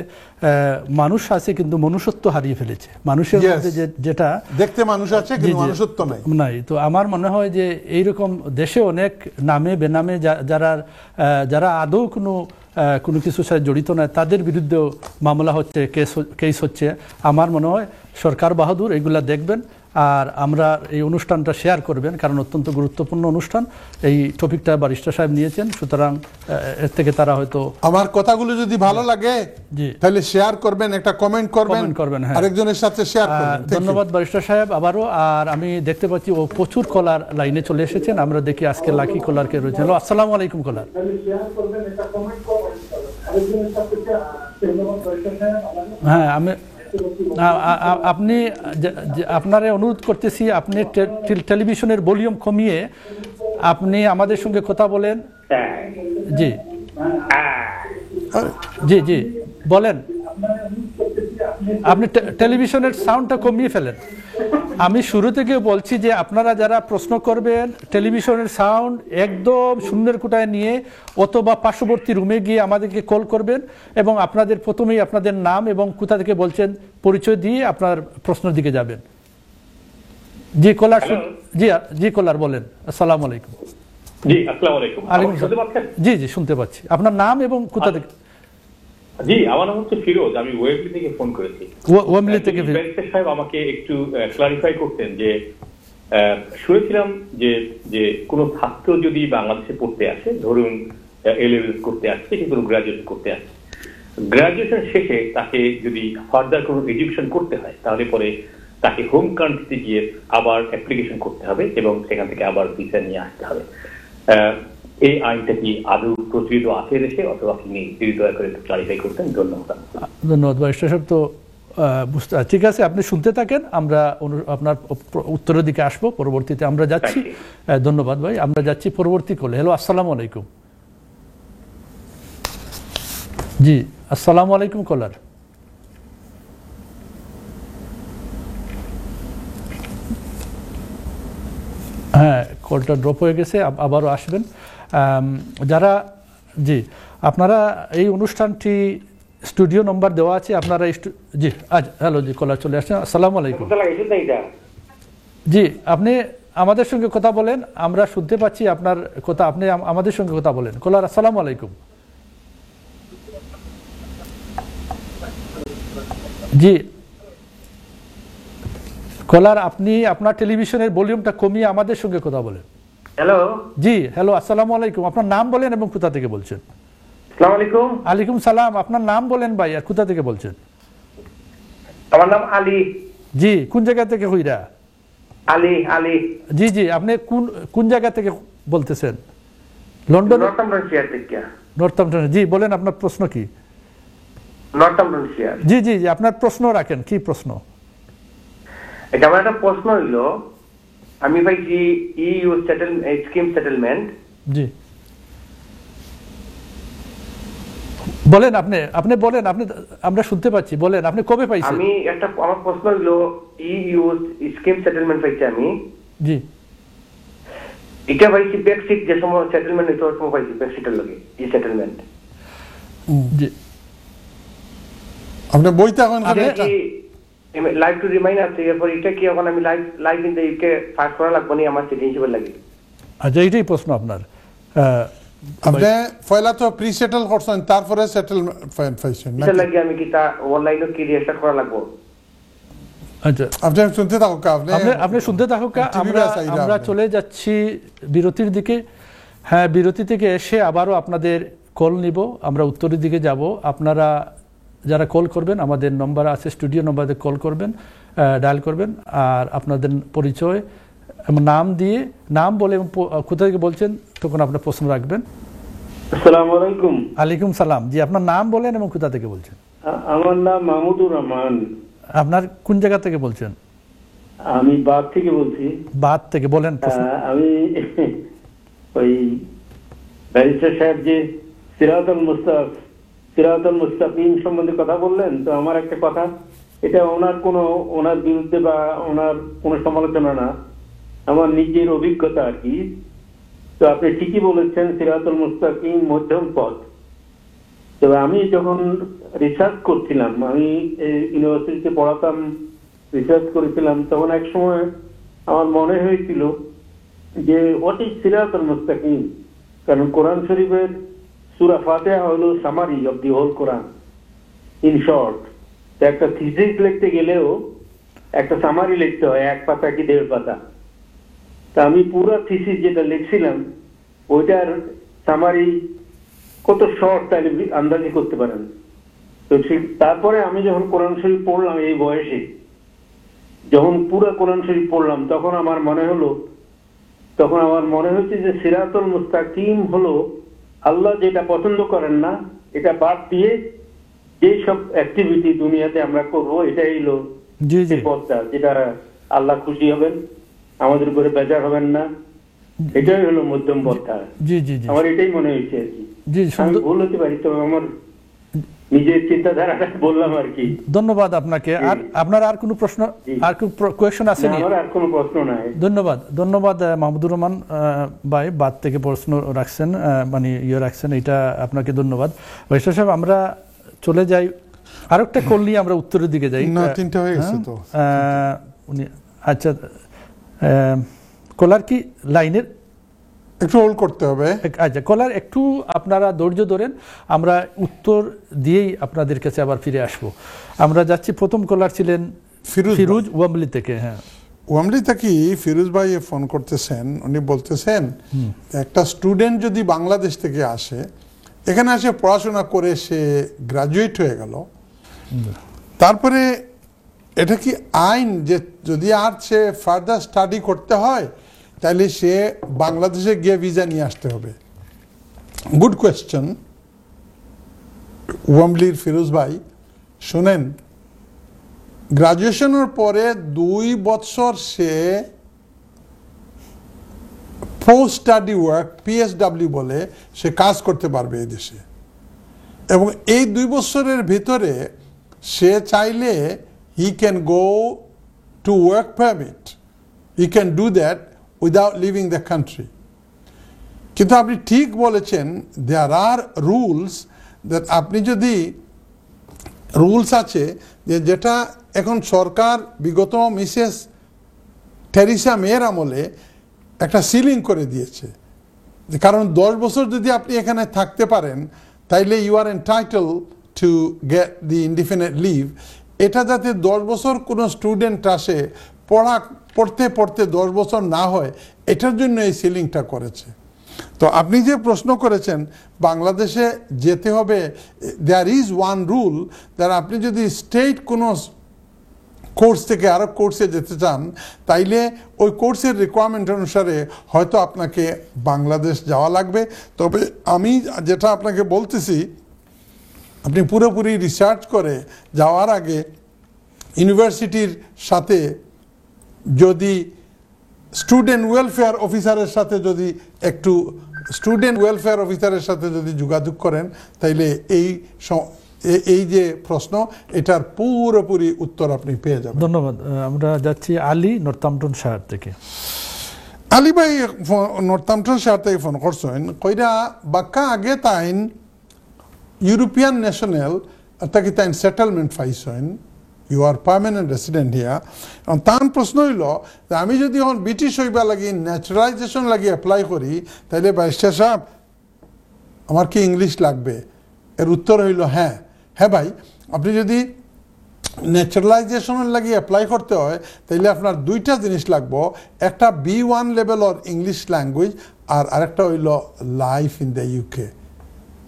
মানুষ আছে কিন্তু মনুষ্যত্ব হারিয়ে ফেলেছে। মানুষের মধ্যে যেটা দেখতে মানুষ আছে কিন্তু মনুষ্যত্ব নাই। তো আমার মনে হয় যে এইরকম দেশে অনেক নামে বেনামে যারা আদৌ কোনো কিছুর সাথে জড়িত নয়, তাদের বিরুদ্ধেও মামলা হচ্ছে, কেস হচ্ছে। আমার মনে হয় সরকার বাহাদুর এগুলা দেখবেন, আর আমরা এই অনুষ্ঠানটা শেয়ার করবেন, কারণ অত্যন্ত গুরুত্বপূর্ণ অনুষ্ঠান। এই টপিকটা ব্যারিস্টার সাহেব নিয়েছেন, সুতরাং এর থেকে তারা হয়তো আমার কথাগুলো যদি ভালো লাগে তাহলে শেয়ার করবেন, একটা কমেন্ট করবেন, আরেকজনের সাথে শেয়ার করবেন। ধন্যবাদ ব্যারিস্টার সাহেব আবারও। আর আমি দেখতে পাচ্ছি ও প্রচুর কলার লাইনে চলে এসেছেন। আমরা দেখি আজকে লাকি কলার কে রয়েছে। হ্যালো, আসসালামু আলাইকুম কলার। হ্যাঁ, আপনি আপনারে অনুরোধ করতেছি, আপনি টেলিভিশনের ভলিউম কমিয়ে আপনি আমাদের সঙ্গে কথা বলেন। জি জি জি বলেন। আপনি টেলিভিশনের সাউন্ডটা কমিয়ে ফেলেন। আমি শুরু থেকে বলছি যে আপনারা যারা প্রশ্ন করবেন, টেলিভিশনের সাউন্ড একদম শূন্যের কোটায় নিয়ে অথবা পার্শ্ববর্তী রুমে গিয়ে আমাদেরকে কল করবেন, এবং আপনাদের প্রথমেই আপনাদের নাম এবং কোথা থেকে বলছেন পরিচয় দিয়ে আপনার প্রশ্নের দিকে যাবেন। জি কলার, জি কলার বলেন। আসসালামু আলাইকুম। জি আসসালামু আলাইকুম। জি জি শুনতে পাচ্ছি। আপনার নাম এবং কোথা থেকে? জি, আমার নাম হচ্ছে ফিরোজ, আমি ওয়েবলি থেকে ফোন করেছি। ওয়েবলি থেকে। ব্যারিস্টার সাহেব আমাকে একটু ক্লারিফাই করতেন যে শুনেছিলাম যে কোনো ছাত্র যদি বাংলাদেশে পড়তে আসে, ধরুন এ-লেভেল করতে আসছে কি কোনো গ্রাজুয়েশন করতে আসছে, গ্রাজুয়েশন শেষে তাকে যদি ফার্দার কোনো এডুকেশন করতে হয়, তাহলে পরে তাকে হোম কান্ট্রিতে গিয়ে আবার অ্যাপ্লিকেশন করতে হবে এবং সেখান থেকে আবার ভিসা নিয়ে আসতে হবে। এই আইনটা কি আদৌ প্রচলিত আছে দেশে, অথবা আপনি যদি দয়া করে ক্লারিফাই করতেন? ধন্যবাদ। ধন্যবাদ ব্যারিস্টার সাহেব। তো বুঝতে ঠিক আছে, আপনি শুনতে থাকেন, আমরা আপনার উত্তরের দিকে আসবো পরবর্তীতে। আমরা যাচ্ছি। ধন্যবাদ ভাই, আমরা যাচ্ছি পরবর্তী কলে। হ্যালো, আসসালামু আলাইকুম। জি আসসালামু আলাইকুম কলার। হ্যাঁ, কলটা ড্রপ হয়ে গেছে, আবারও আসবেন যারা। জি, আপনারা এই অনুষ্ঠানটি স্টুডিও নম্বর দেওয়া আছে, আপনারা জি হ্যালো, জি কলার চলে আসছেন। আসসালামু আলাইকুম। জি, আপনি আমাদের সঙ্গে কথা বলেন, আমরা শুনতে পাচ্ছি আপনার কথা, আপনি আমাদের সঙ্গে কথা বলেন। কলার আসসালামু আলাইকুম। জি কলার, আপনি আপনার টেলিভিশনের ভলিউমটা কমিয়ে আমাদের সঙ্গে কথা বলেন। হ্যালো। জি হ্যালো, আসসালামু আলাইকুম। আপনার নাম বলেন এবং কোথা থেকে বলছেন? আসসালামু আলাইকুম। আলাইকুম সালাম। আপনার নাম বলেন ভাই, আর কোথা থেকে বলছেন? আমার নাম আলী। জি, কোন জায়গা থেকে হইরা? আলী। আলী। জি জি, আপনি কোন জায়গা থেকে বলতেছেন? লন্ডন। নর্থাম্পটনশায়ার থেকে। নর্থাম্পটন। জি বলেন, আপনার প্রশ্ন কি? নর্থাম্পটনশায়ার। জি জি জি, আপনার প্রশ্ন রাখেন। কি প্রশ্ন? এটা আমার একটা প্রশ্ন হইলো, আমি পাইছি ইউ স্কিম সেটেলমেন্ট। জি বলেন, আপনি বলেন, আমরা শুনতে পাচ্ছি, বলেন আপনি কবে পাইছেন? আমি আমার প্রশ্ন হইলো, ইউ স্কিম সেটেলমেন্ট পাইছি আমি। জি, এটা পাইছি ব্রেক্সিট যে সময় সেটেলমেন্ট হইতো, ওই সময় পাইছি ব্রেক্সিটের লগে ই সেটেলমেন্ট। জি, আপনি বইতে এখন লাইভ টু রিমাইন্ড আছে, এরপর এটা কি এখন আমি live in the UK pass করা লাগবে না আমার সিটিজেনশিপ লাগে? আচ্ছা, এইটাই প্রশ্ন আপনার। আপনি পয়লা তো প্রি সেটেল করছেন, তারপরে সেটেলমেন্ট পাইছেন না? এটা লাগে আমি কি তা অনলাইনে কি রেজিস্টার করা লাগবে? আচ্ছা, আপনি শুনতে থাকুন, আপনি শুনতে থাকুন। আমরা চলে যাচ্ছি বিরতির দিকে। হ্যাঁ, বিরতি থেকে এসে আবারও আপনাদের কল নিব, আমরা উত্তরের দিকে যাব। আপনারা যারা কল করবেন, আমাদের নম্বর আছে, স্টুডিও নম্বরে কল করবেন, ডায়াল করবেন, আর আপনাদের পরিচয় এবং নাম দিয়ে নাম বলে এবং কোথা থেকে বলছেন তখন আপনার প্রশ্ন রাখবেন। আসসালামু আলাইকুম। আলাইকুম সালাম। জি, আপনার নাম বলেন এবং কোথা থেকে বলছেন। আমার নাম মাহমুদুর রহমান। আপনার কোন জায়গা থেকে বলছেন? আমি বাদ থেকে বলছি। বাদ থেকে বলেন প্রশ্ন। আমি ওই ব্যারিস্টার সাহেব যে সিরাতুল মুস্তাকিম সম্বন্ধে কথা বললেন, তো আমার একটা কথা, এটা ওনার বিরুদ্ধে বা ওনার কোনো সমালোচনা না, আমার নিজের অভিজ্ঞতা আর কি। তো আপনি ঠিকই বলেছেন, সিরাতুল মুস্তাকিম মধ্যম পথ। তবে আমি যখন রিসার্চ করছিলাম, আমি ইউনিভার্সিটিতে পড়াতাম, রিসার্চ করেছিলাম, তখন এক সময় আমার মনে হয়েছিল যে হোয়াট ইজ সিরাতুল মুস্তাকিম। কারণ কোরআন শরীফের সূরা ফাতিহা হলো summary of the whole Quran, in short. তো একটা থিসিস লিখতে গেলেও একটা সামারি লিখতে হয়, 1 পাতা কি 1.5 পাতা। তা আমি পুরো থিসিস যেটা লিখছিলাম, ওইটার সামারি কত শর্ট তাহলে আন্দাজি করতে পারেন। তো ঠিক তারপরে আমি যখন কোরআন শরীফ পড়লাম, এই বয়সে যখন পুরো কোরআন শরীফ পড়লাম, তখন আমার মনে হচ্ছে যে সিরাতুল মুস্তাকিম হলো আল্লাহ যেটা পছন্দ করেন না, এটা বাদ দিয়ে যে সব অ্যাক্টিভিটি দুনিয়াতে আমরা করব, এটাই হলো সেই পথটা যেটা আল্লাহ খুশি হবেন, আমাদের উপরে বেজার হবেন না, এটাই হলো মধ্যম পথটা। জি জি জি, আমার এটাই মনে হয়েছে আর কি। জি, আমি ভুল হতে পারি, তবে আমার নিজের চিন্তাধারাটা বললাম আর কি। ধন্যবাদ আপনাকে। আর আপনার আর কোনো প্রশ্ন, আর কোনো কোয়েশ্চন আছে? আমার আর কোনো প্রশ্ন নাই। ধন্যবাদ মাহমুদুর রহমান ভাই, বাদ থেকে প্রশ্ন রাখছেন, মানে রাখছেন, এটা আপনাকে ধন্যবাদ। বাইশা সাহেব, আমরা চলে যাই আরেকটা কল নিয়ে, আমরা উত্তরের দিকে যাই। না, 3টা হয়ে গেছে তো। আচ্ছা, কলার কি লাইনের একটু হোল্ড করতে হবে। আচ্ছা, কলার একটু আপনারা ধৈর্য ধরেন, আমরা উত্তর দিয়েই আপনাদের কাছে আবার ফিরে আসব। আমরা যাচ্ছি, প্রথম কলার ছিলেন ফিরোজ ওয়ামলি থেকে। হ্যাঁ, ওয়ামলি থেকে ফিরোজ ভাই ফোন করতেছেন। উনি বলতেছেন একটা স্টুডেন্ট যদি বাংলাদেশ থেকে আসে, এখানে এসে পড়াশোনা করে সে গ্রাজুয়েট হয়ে গেল, তারপরে এটা কি আইন যে যদি আর সে ফার্দার স্টাডি করতে হয় তাহলে সে বাংলাদেশে গিয়ে ভিসা নিয়ে আসতে হবে? গুড কোয়েশ্চেন ওয়ামলির ফিরোজ ভাই। শোনেন, গ্রাজুয়েশনের পরে 2 বছর সে পোস্ট স্টাডি ওয়ার্ক, পিএসডাব্লিউ বলে, সে কাজ করতে পারবে এই দেশে। এবং এই 2 বছরের ভিতরে সে চাইলে he can go to work permit, he can do that without living the country. কিন্তু আপনি ঠিক বলেছেন, দেয়ার আর রুলস দ্যাট আপনি যদি রুলস আছে যেটা এখন সরকার বিগত মিসেস থেরেসা মেয়ের আমলে একটা সিলিং করে দিয়েছে। কারণ 10 বছর যদি আপনি এখানে থাকতে পারেন তাইলে you are entitled to get the indefinite leave. এটা যাতে 10 বছর কোনো স্টুডেন্ট আসে পড়তে 10 বছর না হয়, এটার জন্য এই সিলিংটা করেছে। তো আপনি যে প্রশ্ন করেছেন বাংলাদেশে যেতে হবে, there is one rule, that আপনি যদি স্টেট কোনো কোর্স থেকে আরো কোর্সে যেতে চান তাইলে ওই কোর্সের রিকোয়ারমেন্ট অনুসারে হয়তো আপনাকে বাংলাদেশ যাওয়া লাগবে। তবে আমি যেটা আপনাকে বলতেছি, আপনি পুরোপুরি রিসার্চ করে যাওয়ার আগে ইউনিভার্সিটির সাথে যদি স্টুডেন্ট ওয়েলফেয়ার অফিসারের সাথে যদি যোগাযোগ করেন তাইলে এই যে প্রশ্ন, এটার পুরোপুরি উত্তর আপনি পেয়ে যাবেন। ধন্যবাদ। আমরা যাচ্ছি আলী, নর্থাম্পটন শায়ার থেকে। আলী ভাই নর্থাম্পটন শায়ার থেকে ফোন করছেন। কইরা বাক্কা আগে তাইন ইউরোপিয়ান ন্যাশনাল তাকে তাইন সেটেলমেন্ট পাইছেন, ইউ আর পার্মানেন্ট রেসিডেন্ট হিয়া। তার প্রশ্ন হইল যে আমি যদি এখন ব্রিটিশ হইবা লাগি ন্যাচারালাইজেশন লাগি অ্যাপ্লাই করি তাইলে ব্যারিস্টার সাহেব আমার কি ইংলিশ লাগবে? এর উত্তর হইল হ্যাঁ ভাই, আপনি যদি ন্যাচারালাইজেশনের লাগি অ্যাপ্লাই করতে হয় তাইলে আপনার 2টা জিনিস লাগবো, একটা B1 লেভেলর ইংলিশ ল্যাঙ্গুয়েজ, আর আরেকটা হইল life in the UK.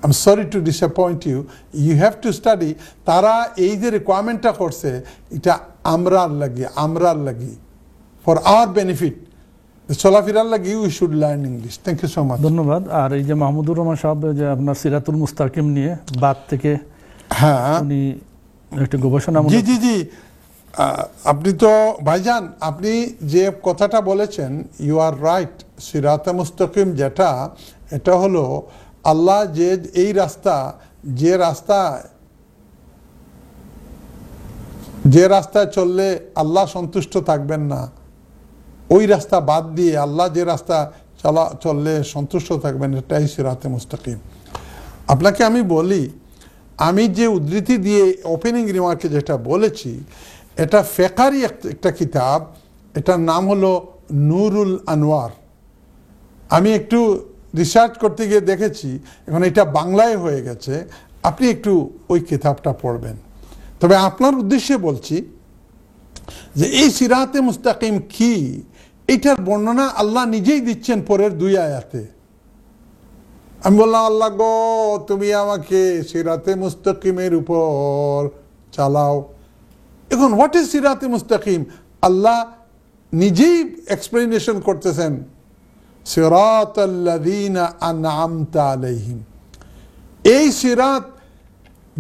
I am sorry to disappoint you, you have to study. তারা এই যে রিকোয়ারমেন্টটা করছে এটা আমরার লাগি ফর আওয়ার বেনিফিট। চলাফেরার লাগি we should learn English. Thank you so much. ধন্যবাদ। আর এই যে মাহমুদুর রহমান সাহেব যে আপনার সিরাতুল মুস্তাকিম নিয়ে বাদ থেকে হ্যাঁ উনি একটা গবেষণা জি জি জি আপনি তো ভাইজান আপনি যে কথাটা বলেছেন ইউ আর রাইট। সিরাতে মুস্তাকিম যেটা এটা হলো আল্লাহ যে এই রাস্তা যে রাস্তায় চললে আল্লাহ সন্তুষ্ট থাকবেন না, ওই রাস্তা বাদ দিয়ে আল্লাহ যে রাস্তা চললে সন্তুষ্ট থাকবেন, এটাই সিরাতে মুস্তাকিম। আপনাকে আমি বলি, আমি যে উদ্ধৃতি দিয়ে ওপেনিং রিমার্কে যেটা বলেছি, এটা ফেকারি একটা কিতাব, এটার নাম হলো নুরুল আনোয়ার। আমি একটু রিসার্চ করতে গিয়ে দেখেছি এখন এটা বাংলায় হয়ে গেছে, আপনি একটু ওই কিতাবটা পড়বেন। তবে আপনার উদ্দেশ্যে বলছি যে এই সিরাতে মুস্তাকিম কি, এটার বর্ণনা আল্লাহ নিজেই দিচ্ছেন পরের 2 আয়াতে। আমি বললাম আল্লাহ গো তুমি আমাকে সিরাতে মুস্তাকিমের উপর চালাও। এখন হোয়াট ইজ সিরাতে মুস্তাকিম, আল্লাহ নিজেই এক্সপ্লেনেশন করতেছেন, সিরাতাল্লাযীনা আনআমতা আলাইহিম। এই সিরাত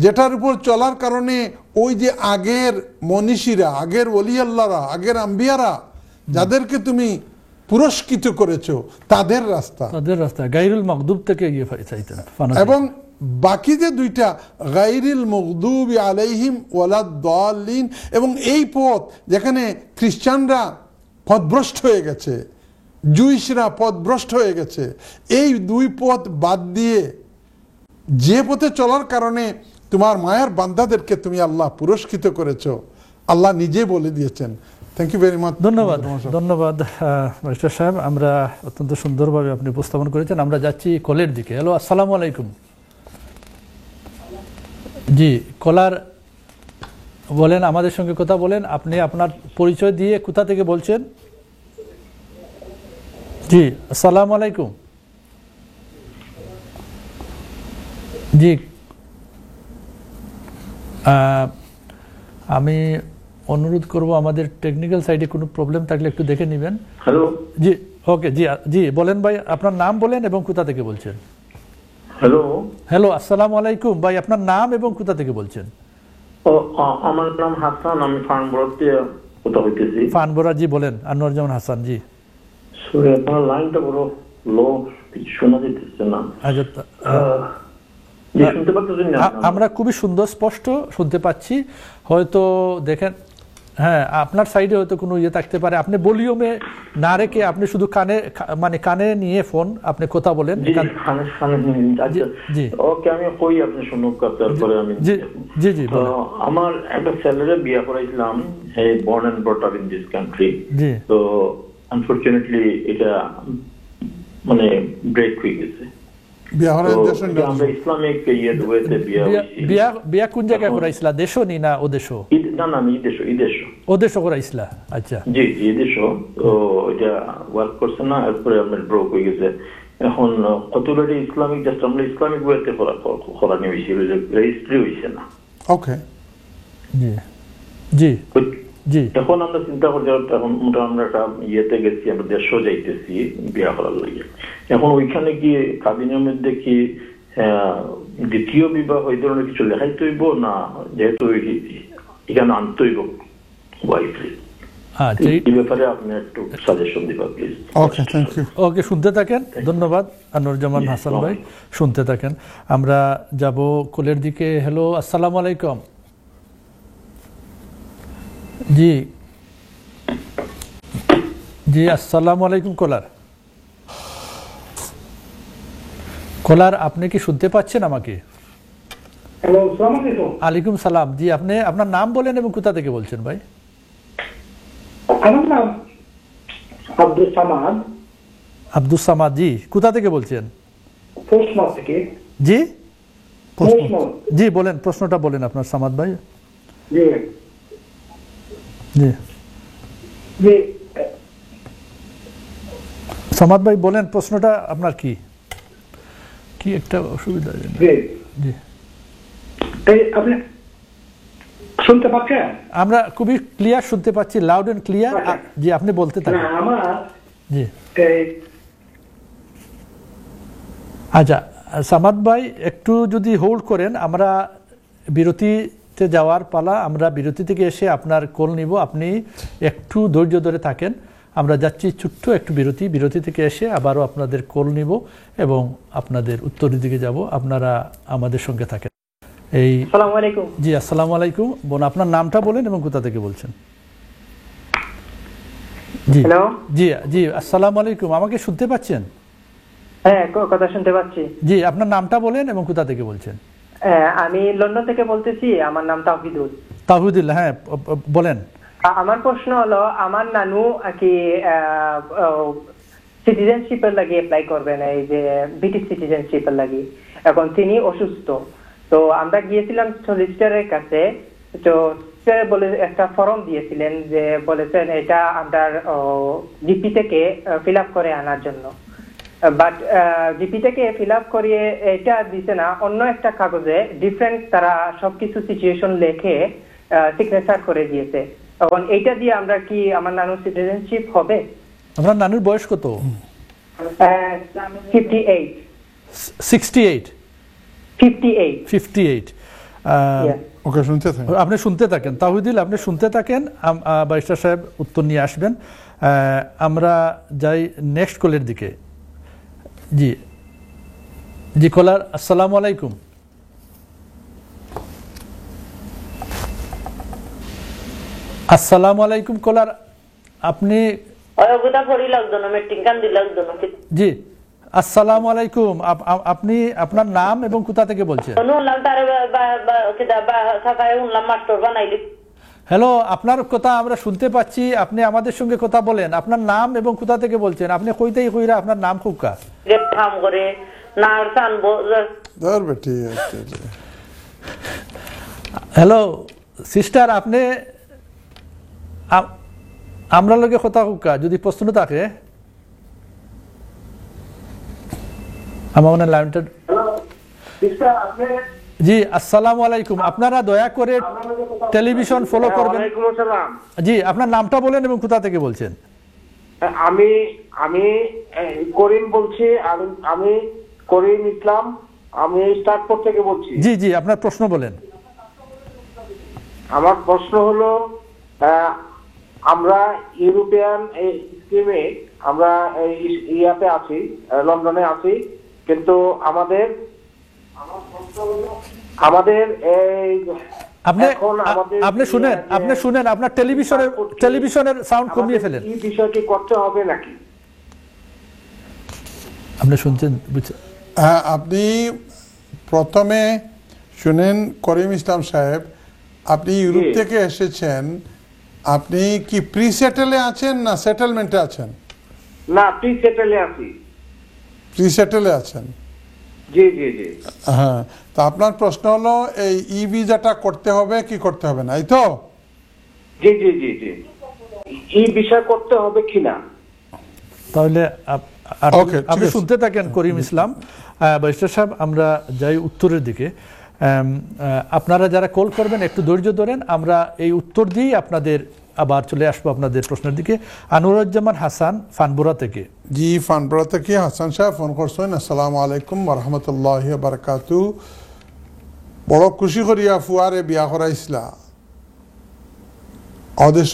যেটার উপর চলার কারণে ওই যে আগের মনীষীরা, আগের ওলি আল্লাহরা, আগের আম্বিয়ারা যাদেরকে তুমি পুরস্কৃত করেছো তাদের রাস্তা, গায়রুল মাগদুব থেকে চাইতেন। এবং বাকি যে 2টা গায়রিল মাগদুবি আলাইহিম ওয়ালাদ-দাল্লিন, এবং এই পথ যেখানে খ্রিস্টানরা পথভ্রষ্ট হয়ে গেছে, জুইশরা পথভ্রষ্ট হয়ে গেছে, এই 2 পথ বাদ দিয়ে যে পথে চলার কারণে তোমার মায়ের বান্দাদেরকে তুমি আল্লাহ পুরস্কৃত করেছো, আল্লাহ নিজে বলে দিয়েছেন। Thank you very much. ধন্যবাদ ধন্যবাদ মাস্টার সাহেব, আমরা অত্যন্ত সুন্দরভাবে আপনি উপস্থাপন করেছেন। আমরা যাচ্ছি কলের দিকে। হ্যালো, আসসালামু আলাইকুম। জি, কলার বলেন, আমাদের সঙ্গে কথা বলেন। আপনি আপনার পরিচয় দিয়ে কোথা থেকে বলছেন? জি, আসসালামু আলাইকুম। জি, আমি অনুরোধ করব আমাদের টেকনিক্যাল সাইডে কোনো প্রবলেম থাকলে একটু দেখে নেবেন। হ্যালো, জি, ওকে, জি জি বলেন ভাই, আপনার নাম বলেন এবং কোথা থেকে বলছেন? হ্যালো হ্যালো, আসসালামু আলাইকুম ভাই, আপনার নাম এবং কোথা থেকে বলছেন? আমার নাম হাসান, আমি ফার্নবোরা থেকে কথা হইতেছি। ফার্নবোরা, জি বলেন। আনোয়ার জামান হাসান, জি। সরি, আপনার লাইনটা বড় লো, কিছু শোনা যাইতেছে না। শুনতে পাচ্ছেন না? আমরা খুবই সুন্দর স্পষ্ট শুনতে পাচ্ছি। হয়তো দেখেন, হ্যাঁ, আপনার সাইডে হয়তো কোনো ইয়ে থাকতে পারে। আপনি ভলিউমে না রেখে আপনি শুধু কানে নিয়ে ফোন আপনি কথা বলেন। জি, ওকে, আমি কই আপনি শুনুক, তারপরে আমি। জি জি জি, আমার একটা ছেলেরে বিয়ে করাইছিলাম, he born and brought up in this country. জি, তো আনফরচুনেটলি এটা মানে ব্রেক হয়ে গেছে। আমরা ইসলামিক বিয়া কোন জায়গায় করাইছিলা? দেশো নি না ও দেশো? না না, ও দেশো করাইছিলা। আচ্ছা, জি জি, দেশো। তো এটা ওয়ার্ক করছে না, এরপরে আমার ব্রোক হয়ে গেছে। এখন কতগুলো ইসলামিক, জাস্ট আমরা ইসলামিক ওয়েতে করা নিয়ে রেজিস্ট্রি হয়েছে না। ওকে, জি জি জি। এখন আমরা চিন্তা করছি, এখন আমরা একটা ইয়েতে গেছি, আমরা দেশও যাইতেছি বিয়া করার লাগে। এখন ওইখানে গিয়ে কাবিনের মধ্যে কি দ্বিতীয় বিবাহ এই ধরনের কিছু লেখাইতে হইব না, যেহেতু এখানে আনতে হইব ওয়াইফে? এই ব্যাপারে আপনি একটু সাজেশন দিবা please. Okay, thank you. Okay, শুনতে থাকেন। ধন্যবাদ আনোয়ার জামান হাসান ভাই, শুনতে থাকেন। আমরা যাব কোলের দিকে। হ্যালো, আসসালামু আলাইকুম। জি জি, আসসালামু আলাইকুম। কলার আপনি কি শুনতে পাচ্ছেন আমাকে? হ্যালো, আসসালামু আলাইকুম। আলাইকুম সালাম। জি, আপনি আপনার নাম বলেন এবং কোথা থেকে বলছেন ভাই? আমার নাম আব্দুল সামাদ। আব্দুল সামাদ, জি, কোথা থেকে বলছেন? পোস্টমার্ক থেকে। জি জি, বলেন, প্রশ্নটা বলেন আপনার, সামাদ ভাই। জি জি জি, সামাদ ভাই বলেন, প্রশ্নটা আপনার কি একটা অসুবিধা? জি জি, আপনি শুনতে পাচ্ছেন? আমরা খুবই ক্লিয়ার শুনতে পাচ্ছি, লাউড এন্ড ক্লিয়ার। জি, আপনি বলতে থাকেন। আমার জি এই আচ্ছা, সামাদ ভাই একটু যদি হোল্ড করেন, আমরা বিরতিতে যাওয়ার পালা। আমরা বিরতি থেকে এসে আপনার কল নিব, আপনি একটু ধৈর্য ধরে থাকেন। আমরা যাচ্ছি ছোট্ট একটু বিরতি থেকে এসে আবারও আপনাদের কল নিব এবং আপনাদের উত্তরের দিকে যাব। আপনারা আমাদের সঙ্গে থাকেন। এই আসসালামু আলাইকুম। জি আসসালামু আলাইকুম বোন, আপনার নামটা বলেন এবং কোথা থেকে বলছেন? জি হ্যালো। জি জি আসসালামু আলাইকুম, আমাকে শুনতে পাচ্ছেন? হ্যাঁ, কথা শুনতে পাচ্ছি। জি, আপনার নামটা বলেন এবং কোথা থেকে বলছেন? আমি লন্ডন থেকে বলতেছি, আমার নাম তাওহিদুল। তাওহিদুল্লাহ, হ্যাঁ বলেন। আমার প্রশ্ন হলো, আমার নানু কি সিটিজেনশিপের লাগি অ্যাপ্লাই করবেন, এই যে ব্রিটিশ সিটিজেনশিপের লাগি। এখন তিনি অসুস্থ, তো আমরা গিয়েছিলাম সলিসিটরের কাছে। তো বলে একটা ফর্ম দিয়েছিলেন, যে বলেছেন এটা আপনার জিপি থেকে ফিল আপ করে আনার জন্য। বাট জিপি থেকে ফিল আপ করিয়ে এটা দিছে না, অন্য একটা কাগজে ডিফারেন্ট তারা সবকিছু সিচুয়েশন লিখে সিগনেচার করে দিয়েছে। এখন এইটা দিয়ে আমরা কি আমার নানুর সিটিজেনশিপ হবে? আপনার নানুর বয়স কত? 58 68 58 ওকে, শুনতে থাকেন। আপনি শুনতে থাকেন তাওহিদুল, আপনি শুনতে থাকেন, ব্যারিস্টার সাহেব উত্তর নিয়ে আসবেন। আমরা যাই নেক্সট কলের দিকে। জি জি কলার, আসসালামু আলাইকুম। আসসালামু আলাইকুম কলার, আপনি জি আসসালামু আলাইকুম, আপনি আপনার নাম এবং কোথা থেকে বলছেন? হ্যালো, আপনার কথা আমরা শুনতে পাচ্ছি, আপনি আমাদের সঙ্গে কথা বলেন। আপনার নাম এবং কোথা থেকে বলছেন? আপনি কইতেই কইরা আপনার নাম খুকা হ্যালো সিস্টার, আপনি আমরা লগে কথা খুকা যদি প্রশ্ন থাকে আমার মনে লাইনটা। জি আসসালামু আলাইকুম, আপনারা দয়া করে টেলিভিশন ফলো করবেন। জি আপনার নামটা বলেন এবং কোথা থেকে বলছেন? আমি আমি করিম বলছি, আমি করিম ইসলাম, আমি স্টার্টপোর্ট থেকে বলছি। জি জি আপনার প্রশ্ন বলেন। আমার প্রশ্ন হলো, আমরা ইউরোপিয়ান স্কিমে আমরা ইয়াতে আছি, লন্ডনে আছি, কিন্তু আমাদের আপনি শুনেন আপনার টেলিভিশনের সাউন্ড কমিয়ে ফেলেন। এই বিষয়টি করতে হবে নাকি? আপনি শুনছেন? হ্যাঁ, আপনি প্রথমে শুনেন করিম ইসলাম সাহেব, আপনি ইউরোপ থেকে এসেছেন, আপনি কি প্রি সেটেলে আছেন না সেটেলমেন্টে আছেন? না, প্রি সেটেলে আছি। প্রি সেটেলে আছেন? জি জি জি। হ্যাঁ, তো আপনার প্রশ্ন হলো এই ই ভিসাটা করতে হবে কি করতে হবে না, এই তো? জি জি জি জি, এই বিষয় করতে হবে কিনা। তাহলে আপনি শুনতে থাকেন করিম ইসলাম। ব্যারিস্টার সাহেব, আমরা যাই উত্তরের দিকে। আপনারা যারা কল করবেন একটু ধৈর্য ধরেন, আমরা এই উত্তর দিয়েই আপনাদের আবার চলে আসবো আপনাদের প্রশ্নের দিকে। আনোয়ারুজ্জামান হাসান ফানবোরা থেকে। জি, ফানবোরা থেকে হাসান সাহেব ফোন করছেন। আসসালামু আলাইকুম রহমতুল্লাহ বারকাতু। বড় খুশি করিয়া ফুয়ারে বিয়া করাইছিলা, অদেশ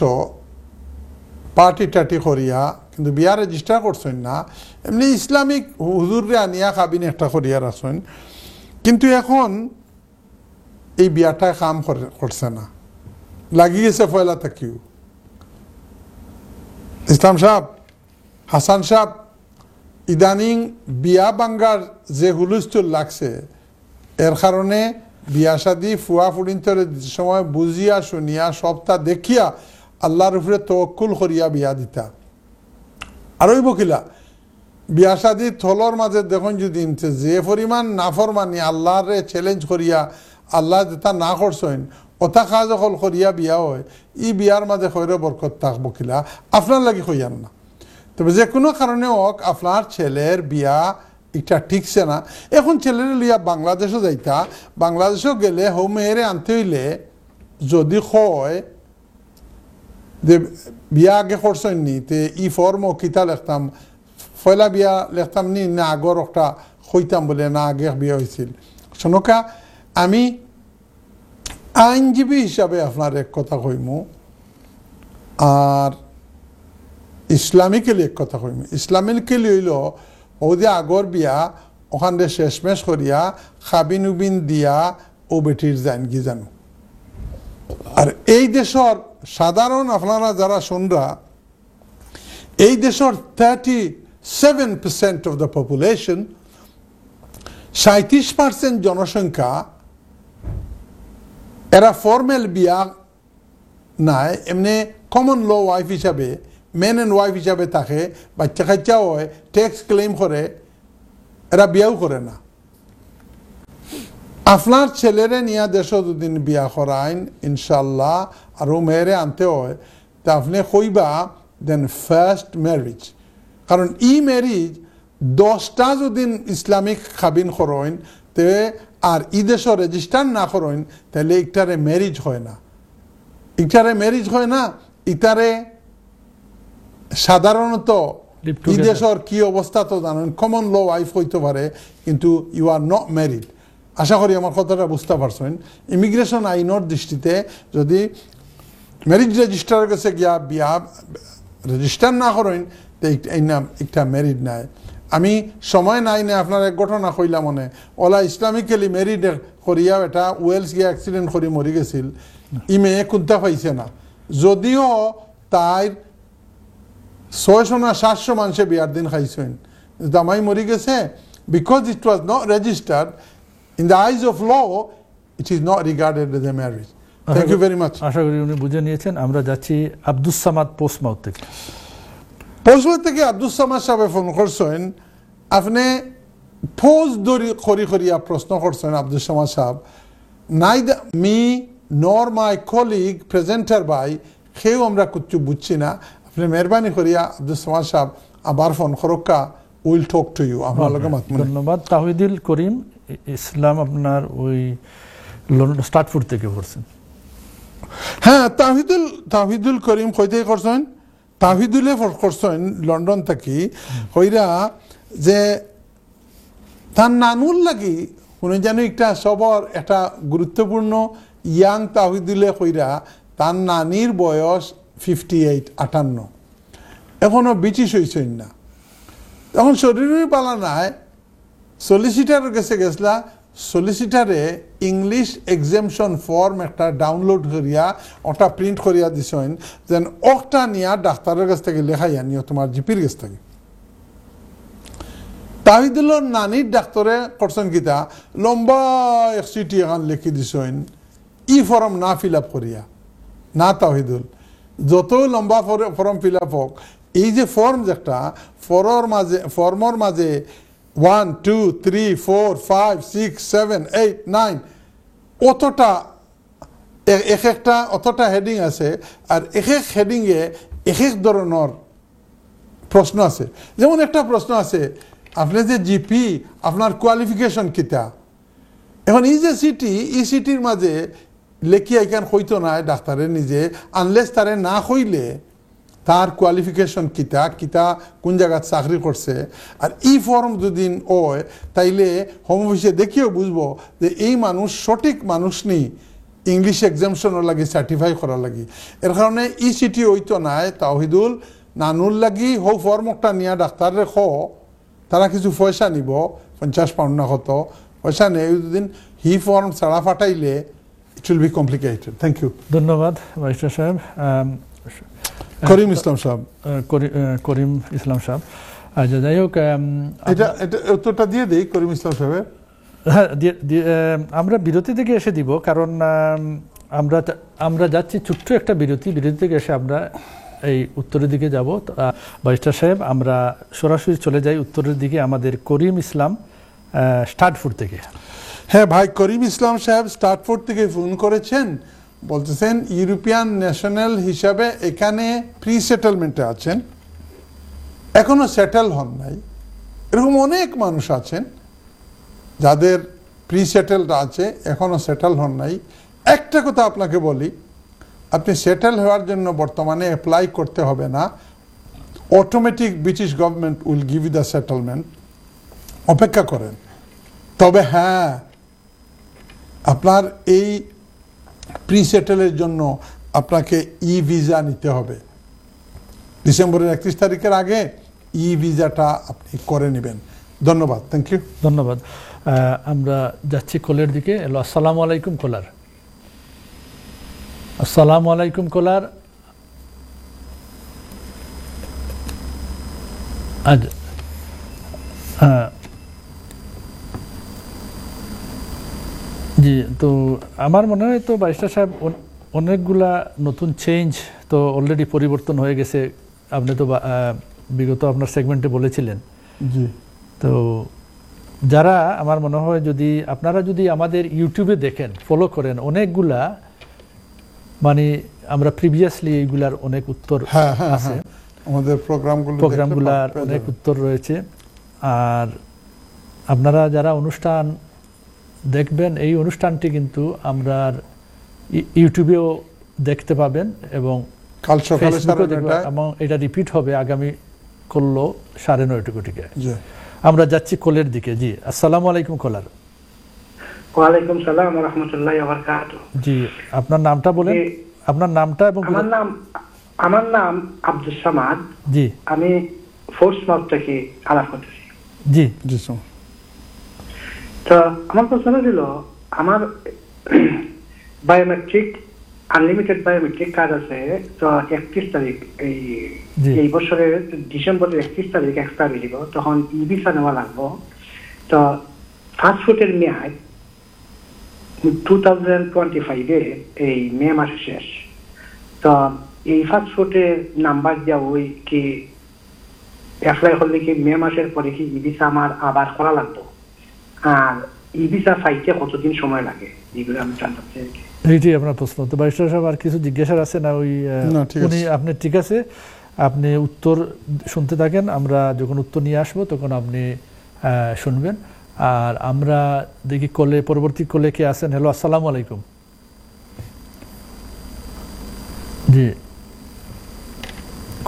পার্টি টাটি করিয়া, কিন্তু বিয়া রেজিস্টার করছেন না, এমনি ইসলামিক হুজুরে আনিয়া কাবিন একটা করিয়া রাখছেন, কিন্তু এখন এই বিয়াটা কাম করছে না, লাগি গেছে ফয়লা থাকিও। ইসলাম সাহেব, হাসান সাহেব, ইদানিং বিয়া বাঙ্গার যে হুলস্থুল লাগছে, এর কারণে বিয়া শাদি ফুয়া ফুড়িন্তরে সময় বুঝিয়া শুনিয়া সবটা দেখিয়া আল্লাহর উপরে তওয়াক্কুল করিয়া বিয়া দিতা। আর ওই বকিলা বিয়া শাদি থলর মাঝে দেখুন যদি যে পরিমাণ নাফরমানি আল্লাহরে চ্যালেঞ্জ করিয়া আল্লাহ যেটা না করছেন ওটা কাজ অকল করিয়া বিয়া হয়, ই বিয়ার মাঝে খৈর বরকত থাকবো কিলা আপনার লাগি কইয়ান না। তবে যে কোনো কারণে হোক আপনার ছেলের বিয়া এটা ঠিকছে না। এখন ছেলের লিয়া বাংলাদেশও যাইতা, বাংলাদেশও গেলে হৌ মেয়েরে আনতে হইলে যদি হয় যে বিয়া আগে করছেন নি তে ই ফর্ম কিতা লিখতাম পয়লা বিয়া লিখতাম নি না আগর একটা হইতাম বলে না আগে বিয়া হয়েছিল শোনকা আমি আইনজীবী হিসাবে আপনার এক কথা কইমু আর ইসলামিক্যালি এক কথা কইমু ইসলামিক্যালি হইল ও যে আগর বিয়া ওখান দিয়ে শেষমেশ করিয়া খাবিন উবিন দিয়া ও বেটির যান কি জানো আর এই দেশের সাধারণ আপনারা যারা শুনরা এই দেশের 37% অফ দ্য পপুলেশন 37% জনসংখ্যা এরা ফর্মাল বিয়া নাই এমনি কমন ল ওয়াইফ হিসাবে মেন অ্যান্ড ওয়াইফ হিসাবে থাকে বাচ্চা কাচ্চা হয় ট্যাক্স ক্লেম করে এরা বিয়াও করে না আপনার ছেলেরে নিয়ে দেশ দুদিন বিয়া করাইন ইনশাল্লাহ আরও মেয়েরে আনতে হয় তা আপনি কইবা দেন ফার্স্ট ম্যারিজ কারণ ই ম্যারিজ 10টা যদি ইসলামিক খাবিন করেন তে আর ই দেশ রেজিস্টার না করেন তাহলে ইটারে ম্যারিজ হয় না ইটারে সাধারণত ই দেশের কি অবস্থা তো জানেন কমন ল ওয়াইফ হইতে পারে কিন্তু ইউ আর নট ম্যারিড আশা করি আমার কথাটা বুঝতে পারছেন ইমিগ্রেশন আইনের দৃষ্টিতে যদি ম্যারিজ রেজিস্টারের কাছে গিয়া বিয়া রেজিস্টার না করেন তো এই নাম একটা ম্যারিড নাই আমি সময় নাই না আপনার এক ঘটনা কইলাম মনে ওলা ইসলামিক্যালি ম্যারিড করিয়া এটা ওয়েলস গিয়া অ্যাক্সিডেন্ট করে মরি গেছিল ই মেয়ে কুন্তা পাইছে না যদিও তাই 600 না 700 মানুষে বিয়ার দিন খাইছেন জামাই মরি গেছে because it was not registered in the eyes of law it is not regarded as a marriage thank you very much আশা করি উনি বুঝে নিয়েছেন আমরা যাচ্ছি আব্দুস সামাদ পোস্টমাউথ থেকে আব্দুস সামাদ সাহেব ফোন করছেন আপনি ফৌজ করিয়া প্রশ্ন করছেন আব্দুস সামাদ সাহেব নাইদার মি নর মাই কলিগ প্রেজেন্টার বাই কেউ আমরা কিছু বুঝছি না আপনি মেহরবানি করিয়া আব্দুস সামাদ সাহেব আবার ফোন করক্কা উইল টক টু ইউ আপনার লগে ধন্যবাদ তাহিদুল করিম ইসলাম আপনার ওই স্টার্টফুড থেকে করছেন হ্যাঁ তাহিদুল করিম কইতে করছেন তাহিদুলে করছেন লন্ডন থেকে কইরা যে তার নানুর লাগি কোনো যেন একটা সবর একটা গুরুত্বপূর্ণ ইয়াং তাহিদুলে কইরা তার নানির বয়স 58 এখনো ব্রিটিশ হয়েছেন না তখন শরীরের পালা নাই সলিসিটারের কাছে গেছলা সলিসিটারে ইংলিশ এক্সামশন ফর্ম একটা ডাউনলোড করিয়া ওটা প্রিন্ট করিয়া দিছেন যেন ওটা নিয়ে ডাক্তারের কাছ থেকে লেখাইয়া নিও তোমার জিপির কাছ থেকে তাহিদুল্লোর নানির ডাক্তারে করছেন কিতা লম্বা এক চিঠি এখন লিখি দিছেন ই ফর্ম না ফিল আপ করিয়া না তাহিদুল যত লম্বা ফর্ম ফিল আপ হোক এই যে ফর্ম একটা ফর্মর মাঝে 1 2 3 4 5 6 7 8 9 অতটা হেডিং আছে আর এক হেডিংয়ে এক ধরনের প্রশ্ন আছে যেমন একটা প্রশ্ন আছে আপনি যে জিপি আপনার কোয়ালিফিকেশন কিতা এখন এই যে সিটির মাঝে লেখি এখান হইতো না ডাক্তারের নিজে আনলেস তারে না হইলে তার কোয়ালিফিকেশন কিতা কোন জায়গায় চাকরি করছে আর এই ফর্ম যদি হয় তাইলে হোম অফিসে দেখিও বুঝবো যে এই মানুষ সঠিক মানুষ নেই ইংলিশ এক্সামশনের লাগি সার্টিফাই করার লাগি এর কারণে ই সিটি হইতো নাই তাহিদুল নানুর লাগি হো ফর্মটা নিয়ে ডাক্তারে তারা কিছু পয়সা নিব 50 পাউন্ড না কত পয়সা নেই দুদিন হি ফর্ম ছাড়া ফাটাইলে it will be complicated thank you ধন্যবাদ ব্যারিস্টার সাহেব করিম ইসলাম সাহেব করিম ইসলাম সাহেব আচ্ছা যাই হোক এটা উত্তরটা দিয়ে দিই করিম ইসলাম সাহেবের হ্যাঁ আমরা বিরতি থেকে এসে দিব কারণ আমরা যাচ্ছি ছোট্ট একটা বিরতি থেকে এসে আমরা এই উত্তরের দিকে যাব ব্যারিস্টার সাহেব আমরা সরাসরি চলে যাই উত্তরের দিকে আমাদের করিম ইসলাম স্টার্টফুড থেকে হ্যাঁ ভাই করিম ইসলাম সাহেব স্টার্টফুড থেকে ফোন করেছেন বলতেছেন ইউরোপিয়ান ন্যাশনাল হিসাবে এখানে প্রি সেটেলমেন্টে আছেন এখনো সেটেল হন নাই এরকম অনেক মানুষ আছেন যাদের প্রি সেটেলড আছে এখনো সেটেল হন নাই একটা কথা আপনাকে বলি আপনি সেটেল হওয়ার জন্য বর্তমানে অ্যাপ্লাই করতে হবে না, automatic British government will give you the settlement. অপেক্ষা করেন। তবে হ্যাঁ, আপনার এই প্রি সেটেলের জন্য আপনাকে ই ভিসা নিতে হবে। ডিসেম্বরের 31 তারিখের আগে ই ভিসাটা আপনি করে নেবেন। ধন্যবাদ, থ্যাংক ইউ। ধন্যবাদ। আমরা যাচ্ছি কলের দিকে। হ্যালো, আসসালামু আলাইকুম কলার। আসসালামু আলাইকুম কলার। আজ হ্যাঁ জি, তো আমার মনে হয় তো ব্যারিস্টার সাহেব অনেকগুলা নতুন চেঞ্জ তো অলরেডি পরিবর্তন হয়ে গেছে। আপনি তো বিগত আপনার সেগমেন্টে বলেছিলেন। জি, তো যারা আমার মনে হয় আপনারা যদি আমাদের ইউটিউবে দেখেন, ফলো করেন, অনেকগুলা মানে আমরা প্রিভিয়াসলি এইগুলার অনেক উত্তর আছে, আমাদের প্রোগ্রামগুলার অনেক উত্তর রয়েছে। আর আপনারা যারা অনুষ্ঠান দেখবেন, এই অনুষ্ঠানটি কিন্তু আমরা ইউটিউবেও দেখতে পাবেন এবং কাল সকালে এবং এটা রিপিট হবে আগামী করলো 9:30 আমরা যাচ্ছি কোলের দিকে। জি, আসসালামু আলাইকুম কলার। ওয়ালাইকুম সালাম ওয়া রাহমাতুল্লাহি ওয়া বারাকাতুহু। জি, আপনার নামটা বলেন। আপনার নামটা এবং আমার নাম আব্দুস সামাদ। জি, আমি ফোর্স মাউথ থেকে আলাপ করতেছি। জি জি। তো আমার প্রশ্ন ছিল, আমার বায়োমেট্রিক আনলিমিটেড বায়োমেট্রিক কার্ড আছে। তো 31 তারিখ এই বছরের ডিসেম্বরের 31 তারিখ এক্সপায়ারি দিব, তখন ই ভিসা নেওয়া লাগবো। তো পাসপোর্টের মেয়াদ 2025 এই মে মাসে শেষ। তো এই পাসপোর্টের নাম্বার দেওয়া ওই কি অ্যাপ্লাই করলে কি মে মাসের পরে কি ই ভিসা আমার আবার করা লাগতো? আর ই ভিসা পাইতে কতদিন সময় লাগে? এগুলো আমি জানতে চাই। এইটি আপনার প্রশ্ন। তো ব্যারিস্টার সাহেব আর কিছু জিজ্ঞাসা আছে না? আপনি ঠিক আছে, আপনি উত্তর শুনতে থাকেন। আমরা যখন উত্তর নিয়ে আসবো তখন আপনি শুনবেন। আর আমরা দেখি পরবর্তী কলে কে আছেন। হ্যালো, আসসালামু আলাইকুম। জি,